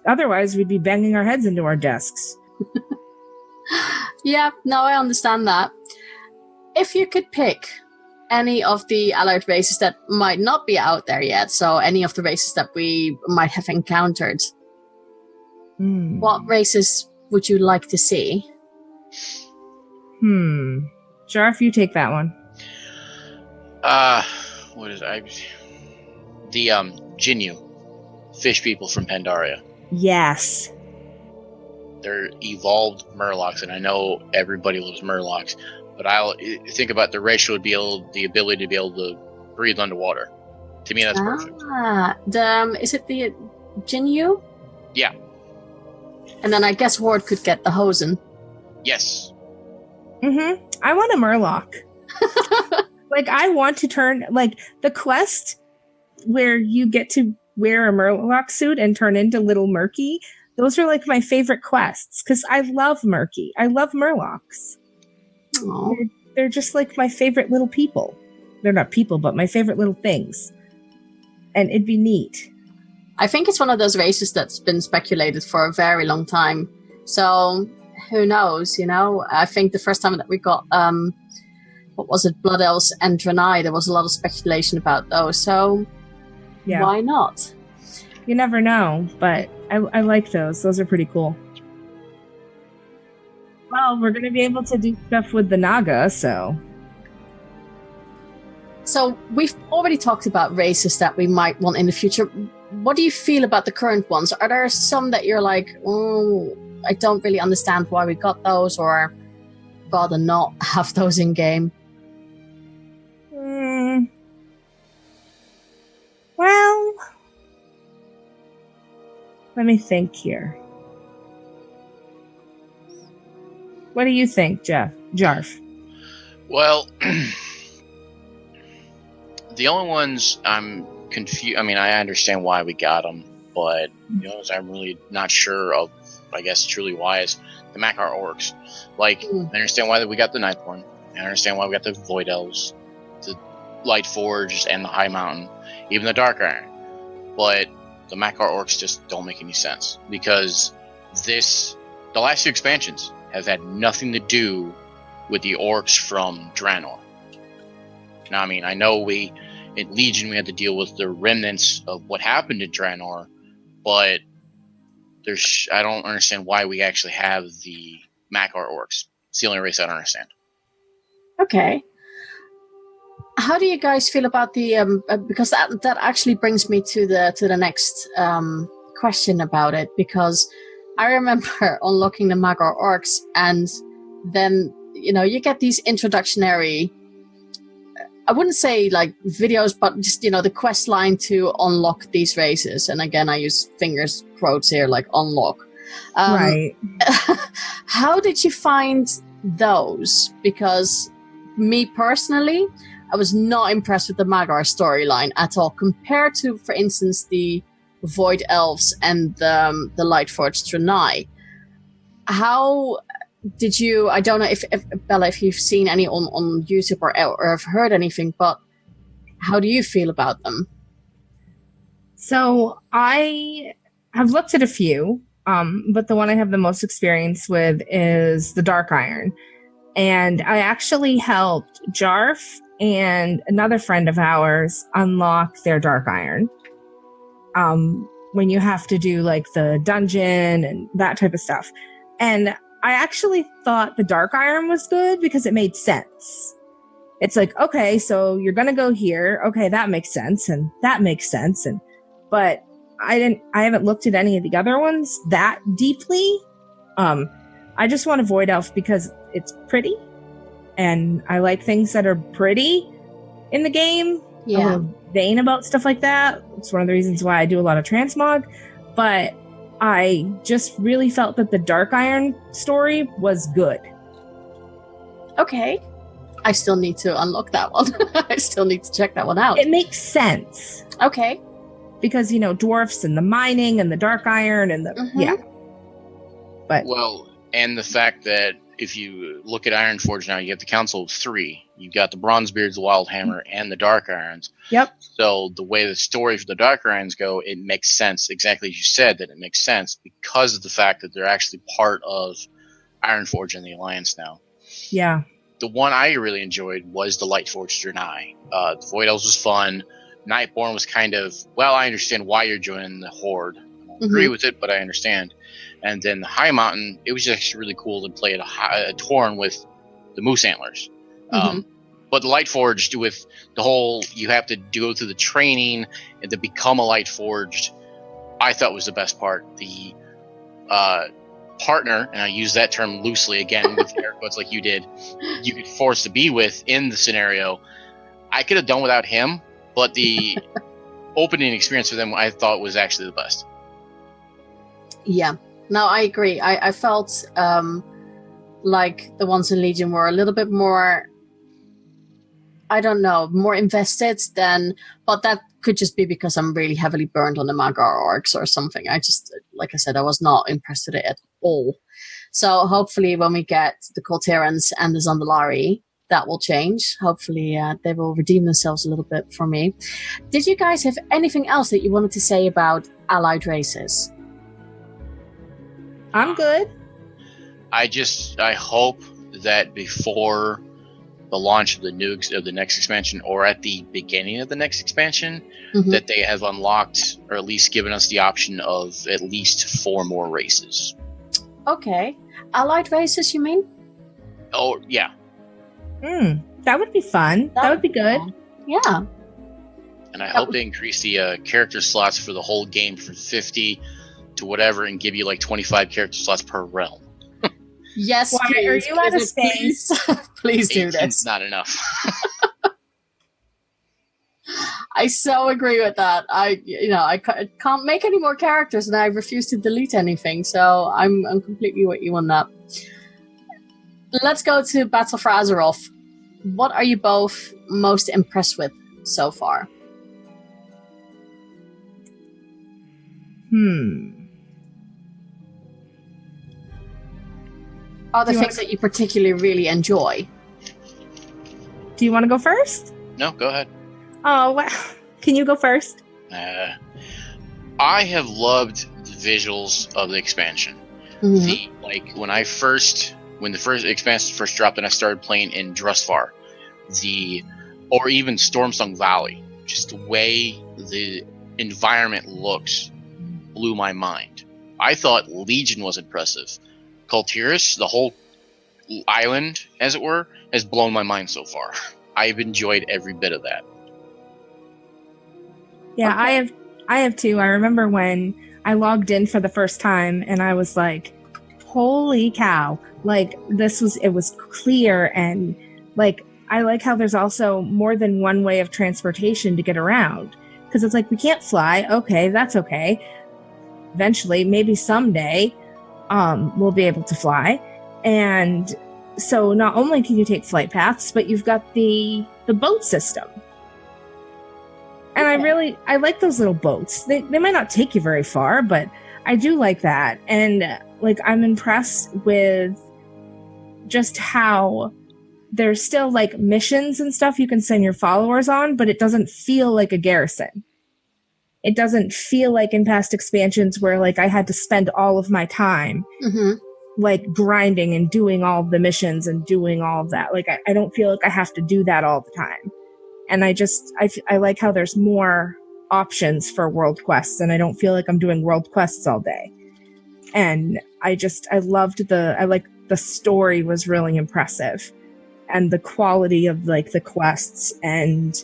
Otherwise, we'd be banging our heads into our desks. Yeah, no, I understand that. If you could pick any of the allied races that might not be out there yet, so any of the races that we might have encountered, what races would you like to see? Jarf, you take that one. What is it? The Jinyu, fish people from Pandaria. Yes. They're evolved Murlocs, and I know everybody loves Murlocs, but I'll think about the race would be the ability to be able to breathe underwater. To me, that's perfect. Is it the Jinyu? Yeah. And then I guess Ward could get the Hosen. Yes. I want a Murloc. Like, I want to turn, like, the quest where you get to wear a Murloc suit and turn into Little Murky. Those are, like, my favorite quests, because I love Murky. I love Murlocs. They're just, like, my favorite little people. They're not people, but my favorite little things. And it'd be neat. I think it's one of those races that's been speculated for a very long time. So, who knows, I think the first time that we got, Blood Elves and Draenei, there was a lot of speculation about those. So, why not? You never know, but I like those. Those are pretty cool. Well, we're going to be able to do stuff with the Naga, so... So, we've already talked about races that we might want in the future. What do you feel about the current ones? Are there some that you're like, I don't really understand why we got those, or rather not have those in game? Well, let me think here. What do you think, Jarf? Well, the only ones I'm confused. I mean, I understand why we got them, but I'm really not sure of. I guess truly why is the Makar Orcs. Like, I understand why we got the Nightborn. I understand why we got the Void Elves, the Light Forge, and the High Mountain, even the Dark Iron. But the Makar Orcs just don't make any sense, because the last two expansions have had nothing to do with the orcs from Draenor. Now, I mean, I know in Legion we had to deal with the remnants of what happened in Draenor, but I don't understand why we actually have the Makar Orcs. It's the only race I don't understand. Okay. How do you guys feel about the because that actually brings me to the next question about it, because I remember unlocking the Makar Orcs, and then you get these introductory, I wouldn't say like videos, but just the quest line to unlock these races. And again, I use fingers quotes here, like unlock. Right. How did you find those? Because me personally, I was not impressed with the Magar storyline at all, compared to, for instance, the Void Elves and the Lightforged Draenei. How did you? I don't know if Bella, if you've seen any on YouTube or have heard anything, but how do you feel about them? So I have looked at a few, but the one I have the most experience with is the Dark Iron, and I actually helped Jarf and another friend of ours unlock their Dark Iron. when you have to do like the dungeon and that type of stuff. And I actually thought the Dark Iron was good because it made sense. It's like, okay, so you're going to go here. Okay, that makes sense. And that makes sense. But I haven't looked at any of the other ones that deeply. I just want a Void Elf because it's pretty. And I like things that are pretty in the game. Yeah. I'm a little vain about stuff like that. It's one of the reasons why I do a lot of transmog. But I just really felt that the Dark Iron story was good. Okay. I still need to unlock that one. I still need to check that one out. It makes sense. Okay. Because, dwarfs and the mining and the Dark Iron and the... Yeah. But... Well, and the fact that if you look at Ironforge now, you have the Council of Three. You've got the Bronzebeards, the Wildhammer, and the Dark Irons. Yep. So the way the story for the Dark Irons go, it makes sense, exactly as you said, that it makes sense because of the fact that they're actually part of Ironforge and the Alliance now. Yeah. The one I really enjoyed was the Lightforged Draenei. The Void Elves was fun. Nightborn was kind of, well, I understand why you're joining the Horde. I don't agree with it, but I understand. And then the High Mountain, it was just really cool to play a Tauren with the Moose Antlers. But the Lightforged, with the whole, you have to go through the training and to become a Lightforged, I thought was the best part. The partner, and I use that term loosely again with air quotes like you did, you could force to be with in the scenario. I could have done without him, but the opening experience for them I thought was actually the best. Yeah. No, I agree. I felt like the ones in Legion were a little bit more, I don't know, more invested than, but that could just be because I'm really heavily burned on the Magar orcs or something. I just, like I said, I was not impressed with it at all. So hopefully when we get the Colterans and the Zandalari, that will change. Hopefully they will redeem themselves a little bit for me. Did you guys have anything else that you wanted to say about allied races? I'm good. I hope that before the launch of the next expansion, or at the beginning of the next expansion, that they have unlocked or at least given us the option of at least 4 more races. Okay. Allied races, you mean? Oh, yeah. That would be fun. That would be good. Yeah. And I hope they increase the character slots for the whole game from 50 to whatever and give you like 25 character slots per realm. Yes, Why please. are you out of space? Please do 18's this. not enough. I so agree with that. I can't make any more characters, and I refuse to delete anything. So I'm completely with you on that. Let's go to Battle for Azeroth. What are you both most impressed with so far? Are there things that you particularly really enjoy? Do you want to go first? No, go ahead. Oh, wow. Can you go first? I have loved the visuals of the expansion. When the first expansion first dropped and I started playing in Drustvar, or even Stormsong Valley, just the way the environment looks blew my mind. I thought Legion was impressive. Kultiris, the whole island, as it were, has blown my mind so far. I've enjoyed every bit of that. Yeah, okay. I have too. I remember when I logged in for the first time and I was like, holy cow. Like, it was clear, and like, I like how there's also more than one way of transportation to get around. Because it's like, we can't fly. Okay, that's okay. Eventually, maybe someday, we'll be able to fly. And so not only can you take flight paths, but you've got the boat system. And I like those little boats. They might not take you very far, but I do like that. And like, I'm impressed with just how there's still like missions and stuff you can send your followers on, but it doesn't feel like a garrison. It doesn't feel like in past expansions where like I had to spend all of my time like grinding and doing all the missions and doing all of that. Like I don't feel like I have to do that all the time. And I like how there's more options for world quests, and I don't feel like I'm doing world quests all day. And I loved the story was really impressive, and the quality of like the quests, and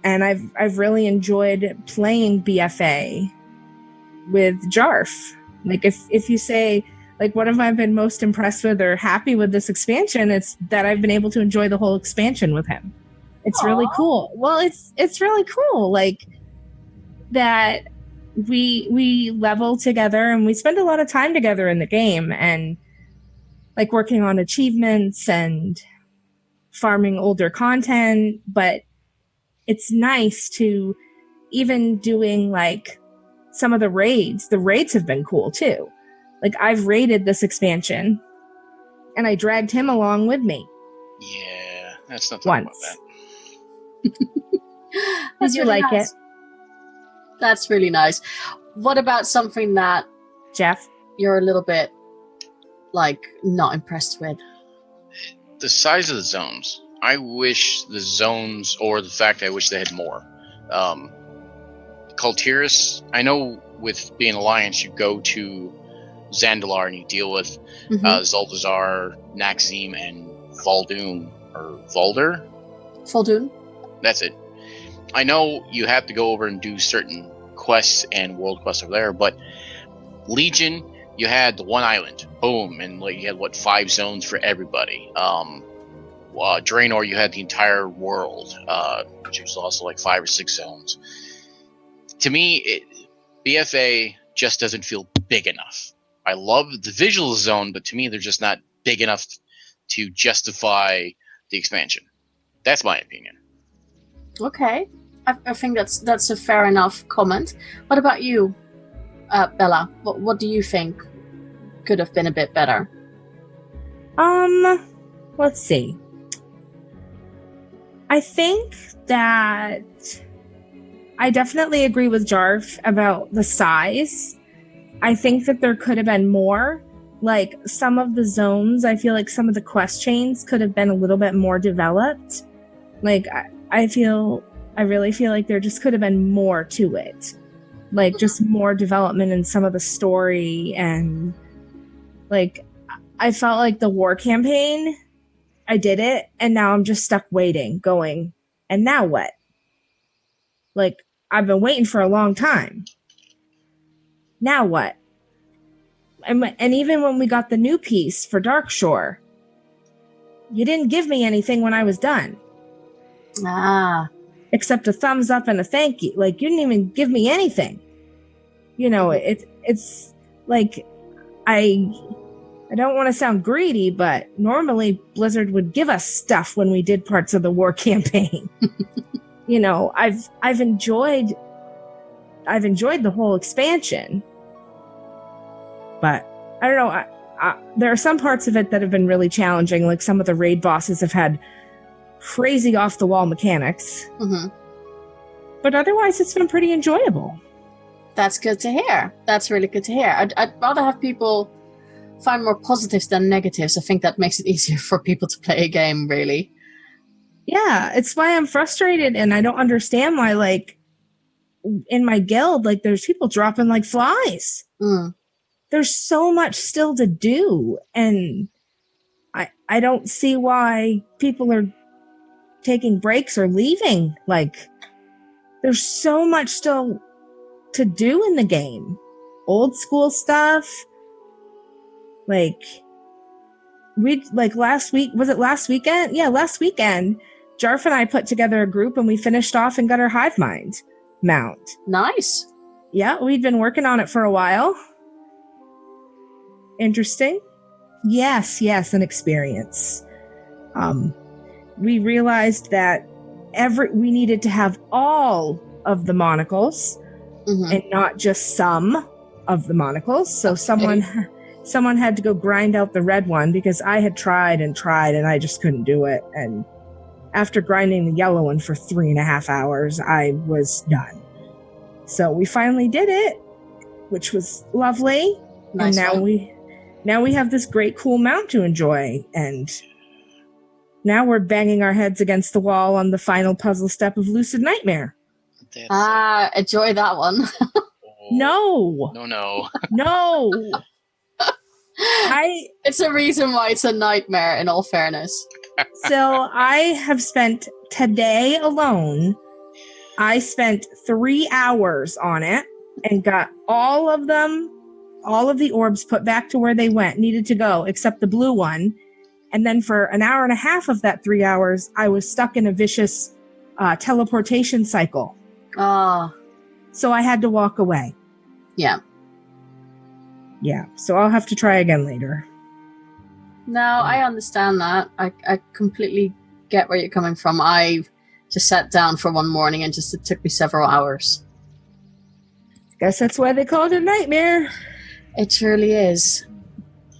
I've really enjoyed playing BFA with Jarf. Like if you say like what have I been most impressed with or happy with this expansion, it's that I've been able to enjoy the whole expansion with him. It's really cool. Well, it's really cool like that we level together and we spend a lot of time together in the game, and like working on achievements and farming older content. But it's nice to even doing like some of the raids. The raids have been cool too. Like I've raided this expansion and I dragged him along with me. Yeah, that's not talking once. about that. Did you like it? That's really nice. What about something that Jeff, you're a little bit like not impressed with? The size of the zones. I wish the zones, or the fact I wish they had more. Kultiris, I know with being Alliance, you go to Zandalar and you deal with Zuldazar, Naxim, and Voldoon, or Volder? Voldoon? That's it. I know you have to go over and do certain quests and world quests over there, but Legion, you had the one island, boom, and like you had 5 zones for everybody. Draenor, you had the entire world, which was also like 5 or 6 zones. To me, BFA just doesn't feel big enough. I love the visual zone, but to me, they're just not big enough to justify the expansion. That's my opinion. Okay, I think that's a fair enough comment. What about you, Bella? What do you think could have been a bit better? Let's see. I think that I definitely agree with Jarf about the size. I think that there could have been more. Like some of the zones, I feel like some of the quest chains could have been a little bit more developed. Like I really feel like there just could have been more to it. Like just more development in some of the story, and like I felt like the war campaign, I did it, and now I'm just stuck waiting, going, and now what? Like, I've been waiting for a long time. Now what? And even when we got the new piece for Darkshore, you didn't give me anything when I was done. Except a thumbs up and a thank you. Like, you didn't even give me anything. You know, it's like, I don't want to sound greedy, but normally Blizzard would give us stuff when we did parts of the war campaign. You know, I've enjoyed the whole expansion, but I don't know. There are some parts of it that have been really challenging. Like some of the raid bosses have had crazy off the wall mechanics, but otherwise it's been pretty enjoyable. That's good to hear. That's really good to hear. I'd rather have people find more positives than negatives. I think that makes it easier for people to play a game, really. Yeah, it's why I'm frustrated, and I don't understand why, like, in my guild, like, there's people dropping like flies. There's so much still to do, and I don't see why people are taking breaks or leaving. Like, there's so much still to do in the game. Old school stuff. Like, last week, was it last weekend? Yeah, last weekend, Jarf and I put together a group and we finished off and got our Hive Mind mount. Nice. Yeah, we'd been working on it for a while. Interesting. Yes, an experience. We realized that we needed to have all of the monocles and not just some of the monocles. So someone had to go grind out the red one because I had tried and I just couldn't do it. And after grinding the yellow one for 3.5 hours, I was done. So we finally did it, which was lovely. Nice. And now we have this great cool mount to enjoy. And now we're banging our heads against the wall on the final puzzle step of Lucid Nightmare. That's enjoy that one. No. No. No. It's a reason why it's a nightmare, in all fairness. So I have spent today alone, I spent 3 hours on it and got all of the orbs put back to where they needed to go, except the blue one. And then for an hour and a half of that 3 hours, I was stuck in a vicious teleportation cycle. Oh, So I had to walk away. yeah. Yeah, so I'll have to try again later. No, I understand that. I completely get where you're coming from. I just sat down for one morning and it took me several hours. Guess that's why they call it a nightmare. It truly is.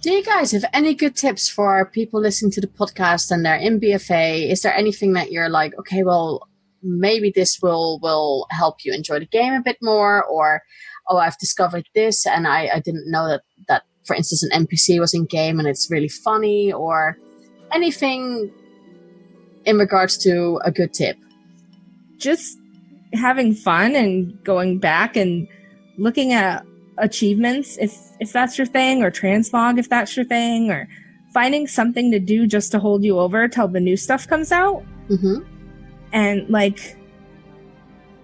Do you guys have any good tips for people listening to the podcast and they're in BFA? Is there anything that you're like, okay, well, maybe this will help you enjoy the game a bit more? Or, oh, I've discovered this and I didn't know that, for instance, an NPC was in game and it's really funny, or anything in regards to a good tip? Just having fun and going back and looking at achievements if that's your thing, or transmog if that's your thing, or finding something to do just to hold you over till the new stuff comes out. Mm-hmm. And like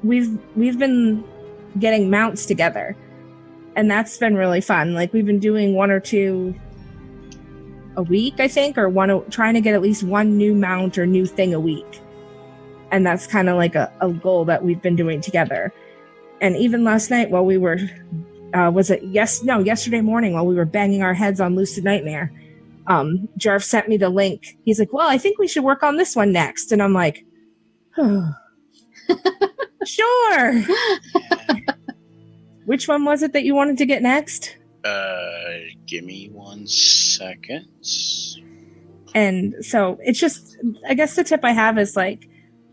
we've been getting mounts together, and that's been really fun. Like we've been doing 1 or 2 a week, I think, or trying to get at least one new mount or new thing a week. And that's kind of like a goal that we've been doing together. And even last night while we were yesterday morning while we were banging our heads on Lucid Nightmare, Jarf sent me the link. He's like, well, I think we should work on this one next. And I'm like, oh, sure. Which one was it that you wanted to get next? Give me 1 second. And so it's just, I guess the tip I have is like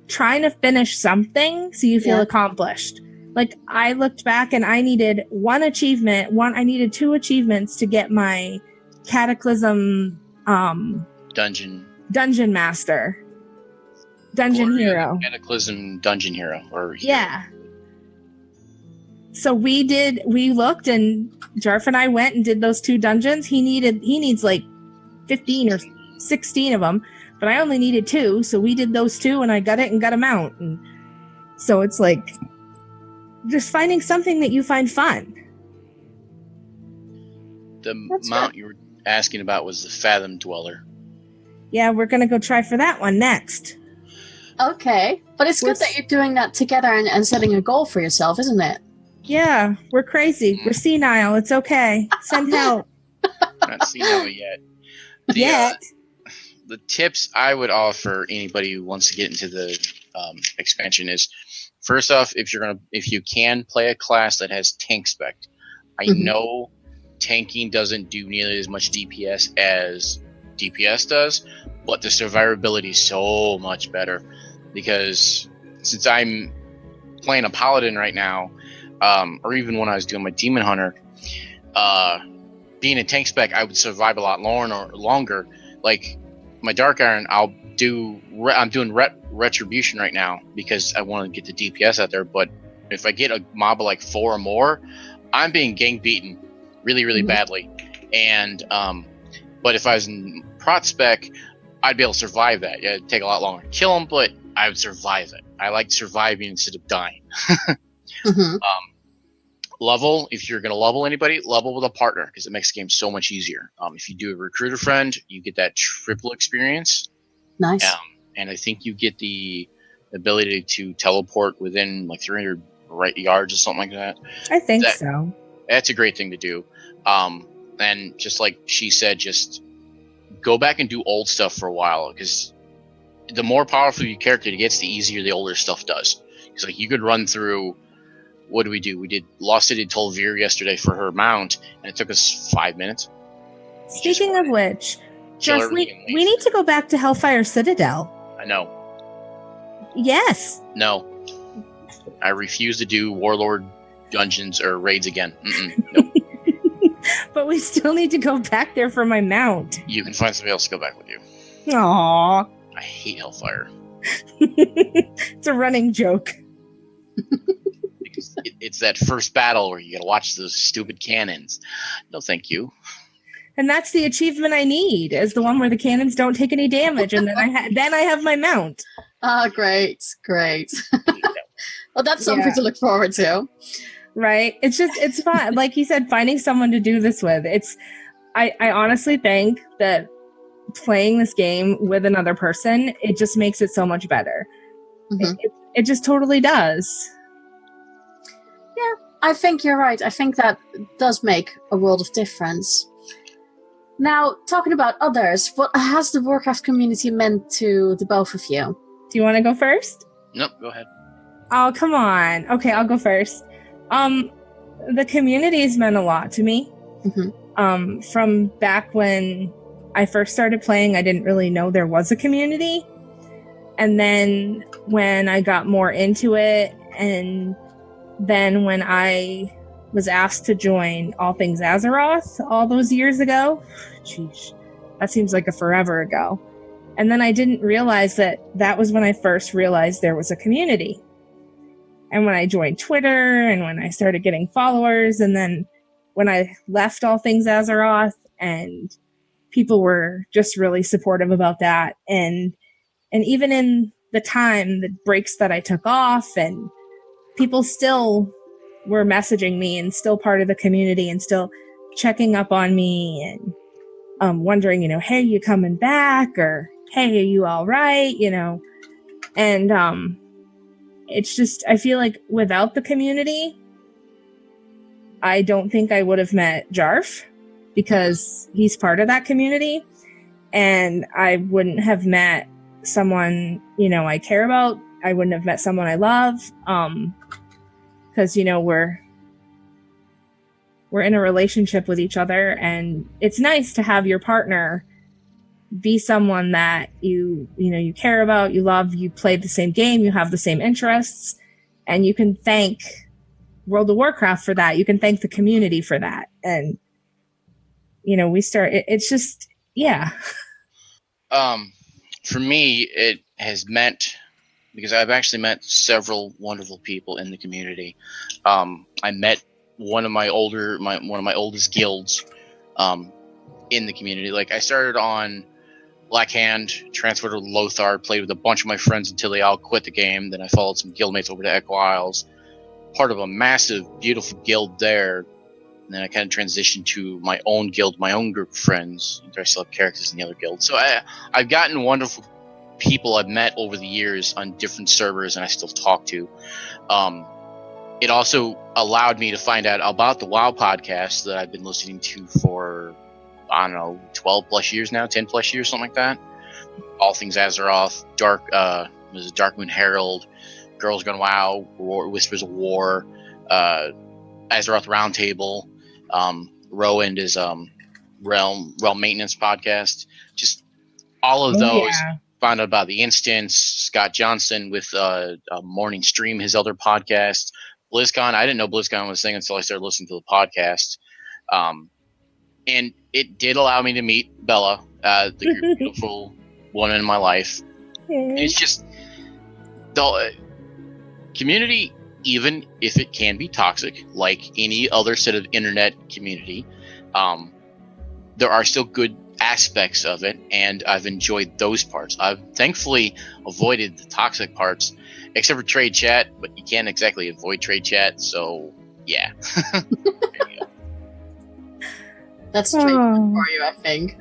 trying to finish something so you feel accomplished. Like I looked back and I needed 1 achievement. I needed 2 achievements to get my Cataclysm Dungeon Master. Dungeon Hero. Cataclysm Dungeon Hero. Yeah. So we looked and Jarf and I went and did those 2 dungeons. He needs like 15 or 16 of them, but I only needed 2. So we did those 2 and I got it and got them out. And so it's like just finding something that you find fun. That's mount you were asking about was the Fathom Dweller. Yeah, we're going to go try for that one next. Okay. But it's good that you're doing that together and setting a goal for yourself, isn't it? Yeah, we're crazy. We're senile. It's okay. Send help. Not senile yet. The tips I would offer anybody who wants to get into the expansion is, first off, if you can play a class that has tank spec. I know tanking doesn't do nearly as much DPS as DPS does, but the survivability is so much better, because since I'm playing a paladin right now, or even when I was doing my demon hunter, being a tank spec, I would survive a lot longer. Like my dark iron, I'm doing retribution right now because I want to get the DPS out there. But if I get a mob of like 4 or more, I'm being gang beaten really, really badly. And but if I was in prot spec, I'd be able to survive that. Yeah, it'd take a lot longer to kill them, but I would survive it. I like surviving instead of dying. Level, if you're going to level anybody, level with a partner, because it makes the game so much easier. If you do a recruiter friend, you get that triple experience. Nice. And I think you get the ability to teleport within like 300 yards or something like that. I think so. That's a great thing to do. And just like she said, just go back and do old stuff for a while, because the more powerful your character gets, the easier the older stuff does. Because like you could run through. What do? We did Lost City Tolvir yesterday for her mount, and it took us 5 minutes. Speaking of which, Jarf, we need to go back to Hellfire Citadel. I know. Yes. No. I refuse to do Warlord dungeons or raids again. Nope. But we still need to go back there for my mount. You can find somebody else to go back with you. Aww. I hate Hellfire. It's a running joke. it's that first battle where you gotta watch those stupid cannons. No, thank you. And that's the achievement I need, is the one where the cannons don't take any damage, and then I have my mount. Oh, great. Well, that's something to look forward to. Right? It's fun. Like you said, finding someone to do this with. I honestly think that playing this game with another person, it just makes it so much better. Mm-hmm. It just totally does. Yeah, I think you're right. I think that does make a world of difference. Now, talking about others, what has the Warcraft community meant to the both of you? Do you want to go first? Nope, go ahead. Oh, come on. Okay, I'll go first. The community's meant a lot to me. Mm-hmm. From back when I first started playing, I didn't really know there was a community. And then when I got more into it, and then when I was asked to join All Things Azeroth all those years ago, sheesh, that seems like a forever ago. And then I didn't realize that was when I first realized there was a community. And when I joined Twitter, and when I started getting followers, and then when I left All Things Azeroth, and people were just really supportive about that. And even in the time, the breaks that I took off, and people still were messaging me and still part of the community and still checking up on me and wondering, hey, you coming back? Or, hey, are you all right? And it's just, I feel like without the community, I don't think I would have met Jarf, because he's part of that community, and I wouldn't have met someone, I care about. I wouldn't have met someone I love. Because, we're in a relationship with each other, and it's nice to have your partner be someone that you care about, you love, you play the same game, you have the same interests, and you can thank World of Warcraft for that. You can thank the community for that. And, it's just, yeah. For me, it has meant, because I've actually met several wonderful people in the community. I met one of my oldest guilds in the community. Like, I started on Black Hand, transferred to Lothar, played with a bunch of my friends until they all quit the game. Then I followed some guildmates over to Echo Isles, part of a massive, beautiful guild there. And then I kind of transitioned to my own guild, my own group of friends. I still have characters in the other guild. So I've gotten wonderful people I've met over the years on different servers, and I still talk to. It also allowed me to find out about the WoW podcast that I've been listening to for, 12 plus years now, 10 plus years, something like that. All Things Azeroth, Darkmoon Herald, Girls Gone WoW, Whispers of War, Azeroth Roundtable, Rowan is Realm Maintenance podcast. Just all of those. Yeah. Found out about the Instance, Scott Johnson with Morning Stream, his other podcast, BlizzCon. I didn't know BlizzCon was a thing until I started listening to the podcast. And it did allow me to meet Bella, the beautiful woman in my life. And it's just the community, even if it can be toxic, like any other set of internet community, there are still good aspects of it, and I've enjoyed those parts. I've thankfully avoided the toxic parts, except for trade chat, but you can't exactly avoid trade chat, so yeah. That's trade for you, I think.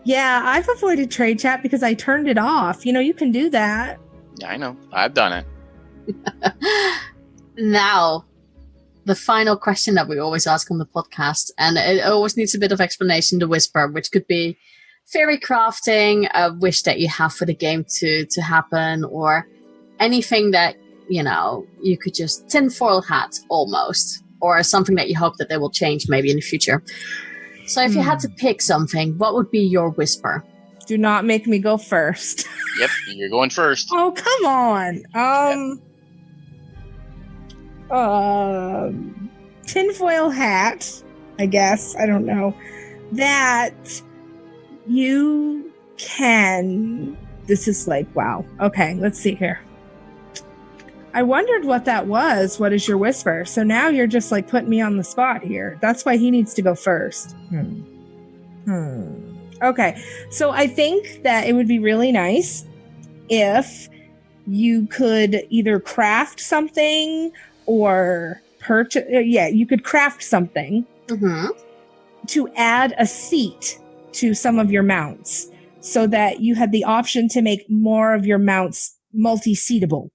Yeah, I've avoided trade chat because I turned it off. You can do that. Yeah, I know. I've done it. Now, the final question that we always ask on the podcast, and it always needs a bit of explanation, the whisper, which could be fairy crafting, a wish that you have for the game to happen, or anything that, you could just tinfoil hat almost, or something that you hope that they will change maybe in the future. So if you had to pick something, what would be your whisper? Do not make me go first. Yep, you're going first. Oh, come on. Tinfoil hat, I guess. I don't know. That you can... This is like, wow. Okay, let's see here. I wondered what that was. What is your whisper? So now you're just like putting me on the spot here. That's why he needs to go first. Okay. So I think that it would be really nice if you could either craft something or purchase. You could craft something to add a seat to some of your mounts so that you had the option to make more of your mounts multi-seatable.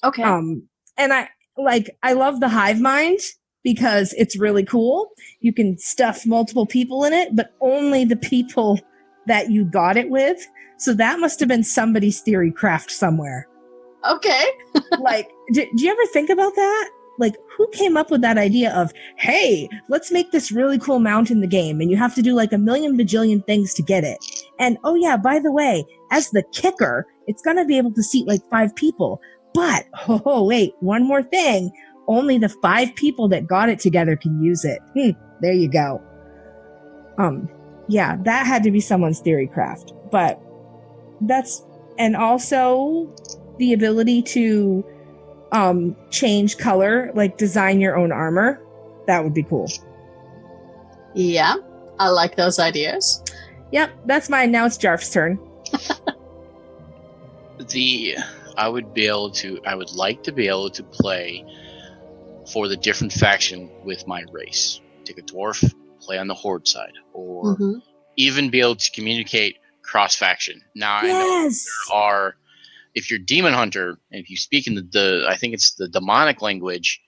Okay. And I love the hive mind because it's really cool. You can stuff multiple people in it, but only the people that you got it with. So that must have been somebody's theory craft somewhere. Okay. Like, do you ever think about that? Like, who came up with that idea of, hey, let's make this really cool mount in the game, and you have to do like a million bajillion things to get it. And, oh yeah, by the way, as the kicker, it's going to be able to seat like 5 people. But, wait, one more thing. Only the 5 people that got it together can use it. There you go. Yeah, that had to be someone's theory craft. But and also the ability to change color, like design your own armor. That would be cool. Yeah, I like those ideas. Yep, that's mine. Now it's Jarf's turn. I would like to be able to play for the different faction with my race. Take a dwarf, play on the horde side, or even be able to communicate cross faction. Now I know there are, if you're demon hunter and if you speak in I think it's the demonic language,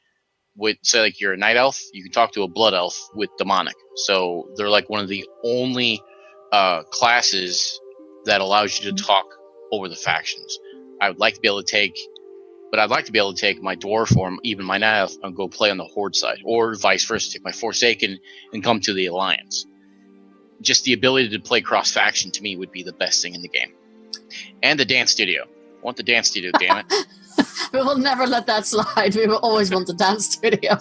with say like you're a night elf, you can talk to a blood elf with demonic. So they're like one of the only classes that allows you to talk over the factions. I'd like to be able to take my dwarf or even my night elf and go play on the horde side, or vice versa, take my Forsaken and come to the alliance. Just the ability to play cross faction to me would be the best thing in the game. And the dance studio. I want the dance studio, damn it. We will never let that slide. We will always want the dance studio.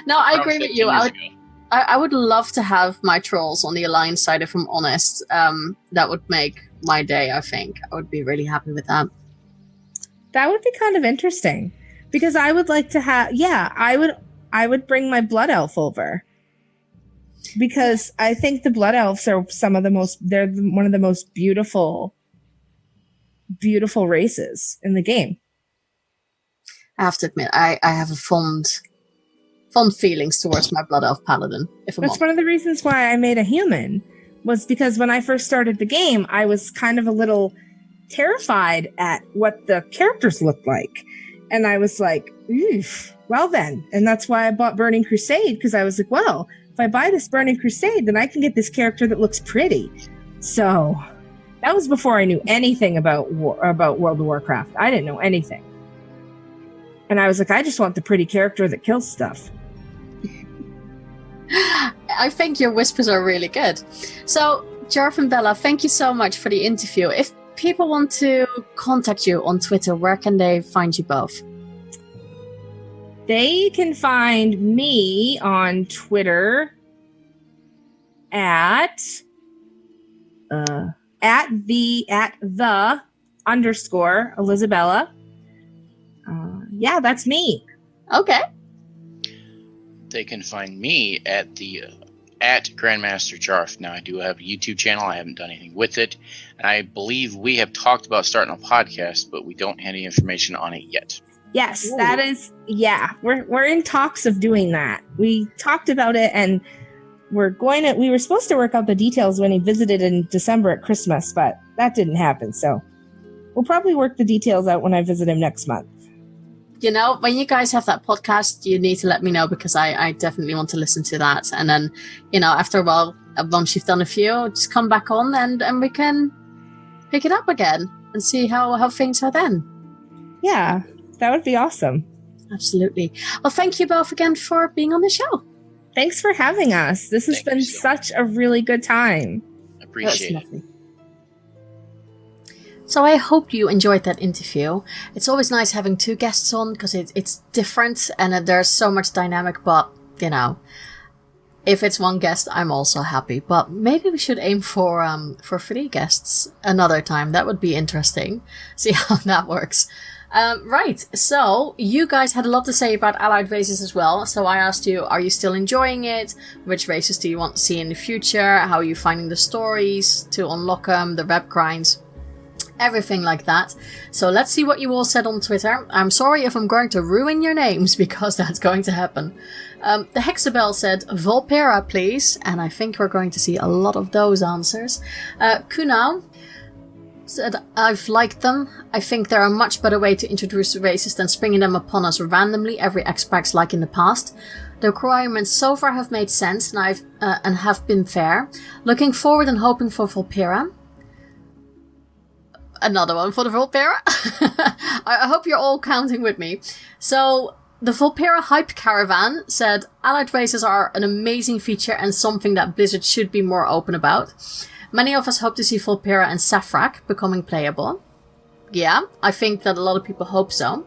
No, I agree with you. I would love to have my trolls on the alliance side, if I'm honest. That would make my day, I think. I would be really happy with that. That would be kind of interesting. Because I would like to have... Yeah, I would bring my blood elf over. Because I think the blood elves are they're one of the most beautiful races in the game. I have to admit, I have a fond feelings towards my blood elf paladin. That's one of the reasons why I made a human, was because when I first started the game, I was kind of a little terrified at what the characters looked like. And I was like, well then. And that's why I bought Burning Crusade, because I was like, well, if I buy this Burning Crusade, then I can get this character that looks pretty. So that was before I knew anything about World of Warcraft. I didn't know anything. And I was like, I just want the pretty character that kills stuff. I think your whispers are really good. So, Jarf and Bella, thank you so much for the interview. If people want to contact you on Twitter, where can they find you both? They can find me on Twitter at the _Elizabella. Yeah, that's me. Okay. They can find me at Grandmaster Jarf. Now, I do have a YouTube channel. I haven't done anything with it. And I believe we have talked about starting a podcast, but we don't have any information on it yet. Yes, that is, yeah. We're in talks of doing that. We talked about it, and we were supposed to work out the details when he visited in December at Christmas, but that didn't happen. So we'll probably work the details out when I visit him next month. You know, when you guys have that podcast, you need to let me know, because I definitely want to listen to that. And then, you know, after a while, once you've done a few, just come back on and we can pick it up again and see how things are then. Yeah, that would be awesome. Absolutely. Well, thank you both again for being on the show. Thanks for having us. This has been such a really good time. Appreciate it. So I hope you enjoyed that interview. It's always nice having 2 guests on, because it's different and there's so much dynamic, but, you know, if it's 1 guest, I'm also happy. But maybe we should aim for 3 guests another time. That would be interesting. See how that works. Right, so you guys had a lot to say about allied races as well. So I asked you, are you still enjoying it? Which races do you want to see in the future? How are you finding the stories to unlock them, the rep grinds? Everything like that. So let's see what you all said on Twitter. I'm sorry if I'm going to ruin your names, because that's going to happen. The Hexabell said, Vulpera, please. And I think we're going to see a lot of those answers. Kunal said, I've liked them. I think they're a much better way to introduce races than springing them upon us randomly every X-Packs like in the past. The requirements so far have made sense and have been fair. Looking forward and hoping for Vulpera. Another one for the Vulpera. I hope you're all counting with me. So, the Vulpera Hype Caravan said, allied races are an amazing feature and something that Blizzard should be more open about. Many of us hope to see Vulpera and Saffrak becoming playable. Yeah, I think that a lot of people hope so.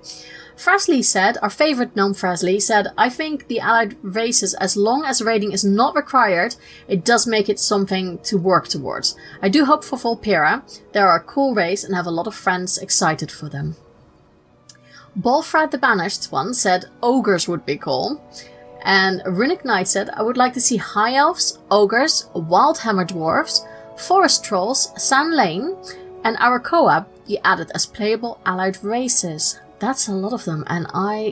Frasley said, our favorite gnome Frasley said, I think the allied races, as long as raiding is not required, it does make it something to work towards. I do hope for Vulpera. They are a cool race and have a lot of friends excited for them. Balfrad the Banished one said, Ogres would be cool. And Runic Knight said, I would like to see High Elves, Ogres, Wildhammer Dwarves, Forest Trolls, San Lane, and Arakoa be added as playable allied races. That's a lot of them, and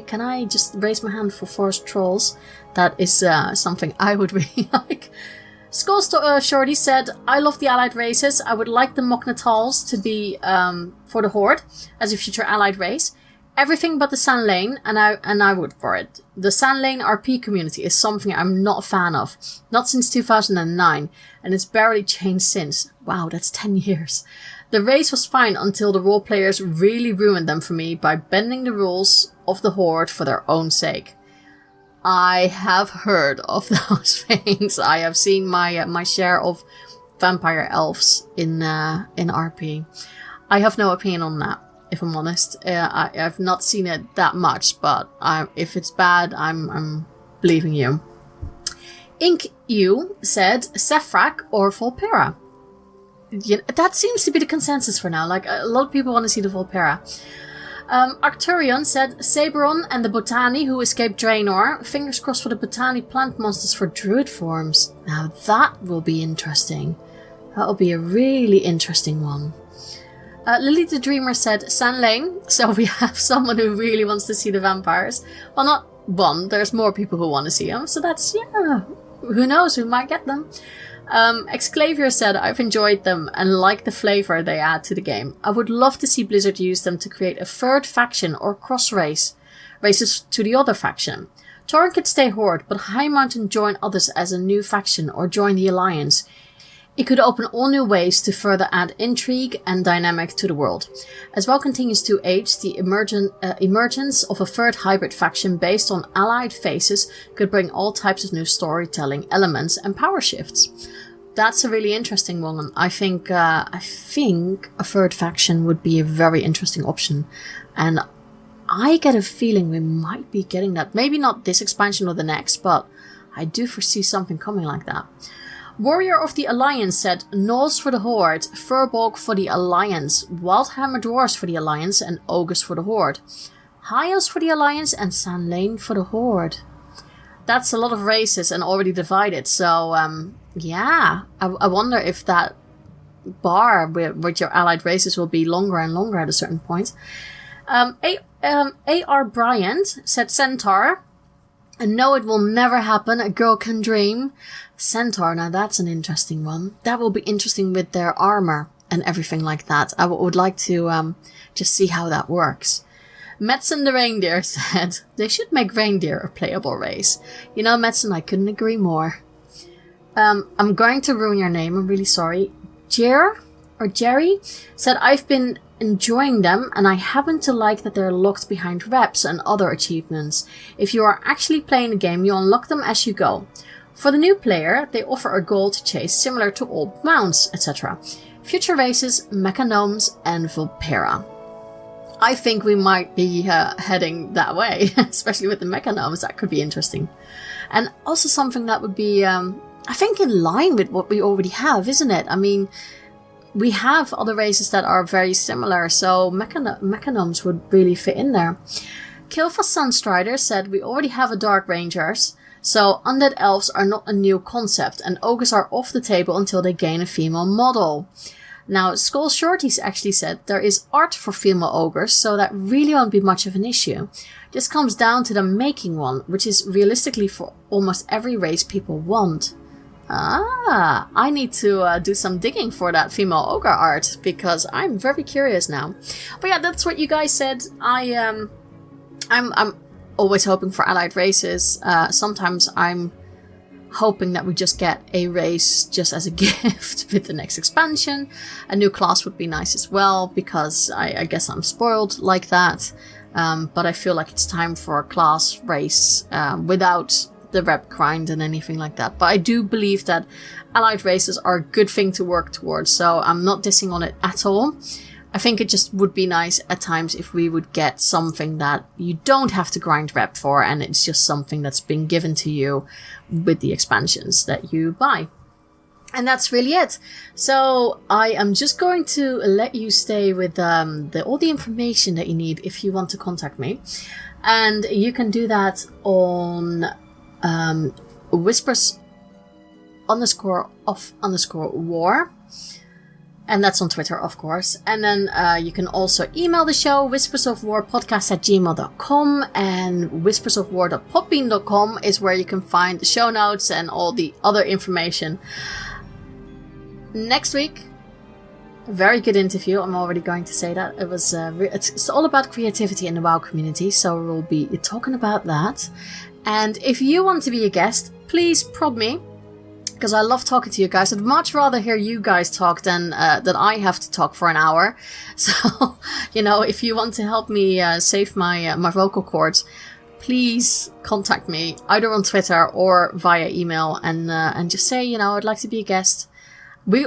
can I just raise my hand for Forest Trolls? That is something I would really like. Skull Shorty said, I love the allied races. I would like the Mognatals to be for the Horde as a future allied race. Everything but the San Lane, and I would for it. The San Lane RP community is something I'm not a fan of. Not since 2009, and it's barely changed since. Wow, that's 10 years. The race was fine until the role players really ruined them for me by bending the rules of the Horde for their own sake. I have heard of those things. I have seen my share of vampire elves in RP. I have no opinion on that, if I'm honest. I've not seen it that much, but if it's bad, I'm believing you. Ink U said Saffrak or Vulpera. Yeah, that seems to be the consensus for now. Like, a lot of people want to see the Vulpera. Arcturion said Saberon and the Botani who escaped Draenor. Fingers crossed for the Botani plant monsters for druid forms. Now that will be interesting. That'll be a really interesting one. Lily the Dreamer said San Lane. So we have someone who really wants to see the vampires. Well, not one. There's more people who want to see them. So that's, yeah, who knows? We might get them. Exclavier said, I've enjoyed them and like the flavor they add to the game. I would love to see Blizzard use them to create a third faction or cross races to the other faction. Tauren could stay Horde, but High Mountain join others as a new faction or join the Alliance. It could open all new ways to further add intrigue and dynamic to the world. As well continues to age, the emergence of a third hybrid faction based on allied faces could bring all types of new storytelling elements and power shifts. That's a really interesting one. I think a third faction would be a very interesting option. And I get a feeling we might be getting that. Maybe not this expansion or the next, but I do foresee something coming like that. Warrior of the Alliance said Gnolls for the Horde, Furbolg for the Alliance, Wildhammer Dwarves for the Alliance, and Ogres for the Horde. High Elves for the Alliance and San Lane for the Horde. That's a lot of races and already divided, so yeah, I wonder if that bar with your allied races will be longer and longer at a certain point. A.R. Bryant said Centaur. And no, it will never happen. A girl can dream. Centaur, now that's an interesting one. That will be interesting with their armor and everything like that. I would like to just see how that works. Metzen the Reindeer said, they should make reindeer a playable race. You know, Metzen, I couldn't agree more. I'm going to ruin your name, I'm really sorry. Jerry said, I've been enjoying them, and I happen to like that they're locked behind reps and other achievements. If you are actually playing the game, you unlock them as you go. For the new player, they offer a goal to chase similar to old mounts, etc. Future races, Mechanomes, and Vulpera. I think we might be heading that way, especially with the Mechanomes. That could be interesting. And also something that would be, I think, in line with what we already have, isn't it? I mean, we have other races that are very similar, so mechanomes would really fit in there. Kilfa Sunstrider said, we already have a Dark Rangers, so undead elves are not a new concept, and ogres are off the table until they gain a female model. Now, Skull Shorties actually said there is art for female ogres, so that really won't be much of an issue. Just comes down to them making one, which is realistically for almost every race people want. I need to do some digging for that female ogre art, because I'm very curious now. But yeah, that's what you guys said. I'm always hoping for allied races. Sometimes I'm hoping that we just get a race just as a gift with the next expansion. A new class would be nice as well, because I guess I'm spoiled like that. But I feel like it's time for a class race without the rep grind and anything like that. But I do believe that allied races are a good thing to work towards, so I'm not dissing on it at all. I think it just would be nice at times if we would get something that you don't have to grind rep for, and it's just something that's been given to you with the expansions that you buy. And that's really it. So I am just going to let you stay with all the information that you need if you want to contact me. And you can do that on whispers_of_war. And that's on Twitter, of course. And then you can also email the show, whispersofwarpodcast@gmail.com, and whispersofwar.podbean.com is where you can find the show notes and all the other information. Next week, a very good interview. I'm already going to say that. It was it's all about creativity in the WoW community, so we'll be talking about that. And if you want to be a guest, please prod me, because I love talking to you guys. I'd much rather hear you guys talk than I have to talk for an hour. So, if you want to help me save my vocal cords, please contact me either on Twitter or via email, and just say, I'd like to be a guest. We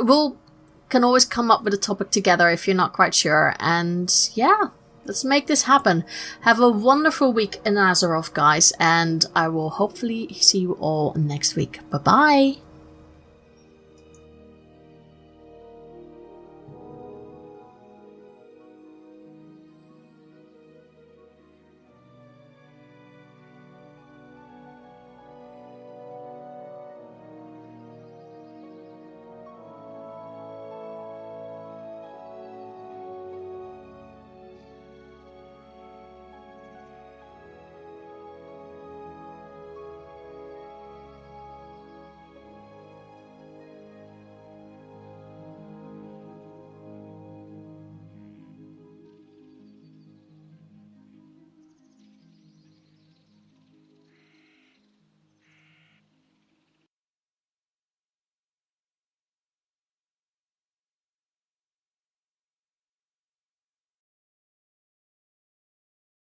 can always come up with a topic together if you're not quite sure. And yeah, let's make this happen. Have a wonderful week in Azeroth, guys, and I will hopefully see you all next week. Bye-bye.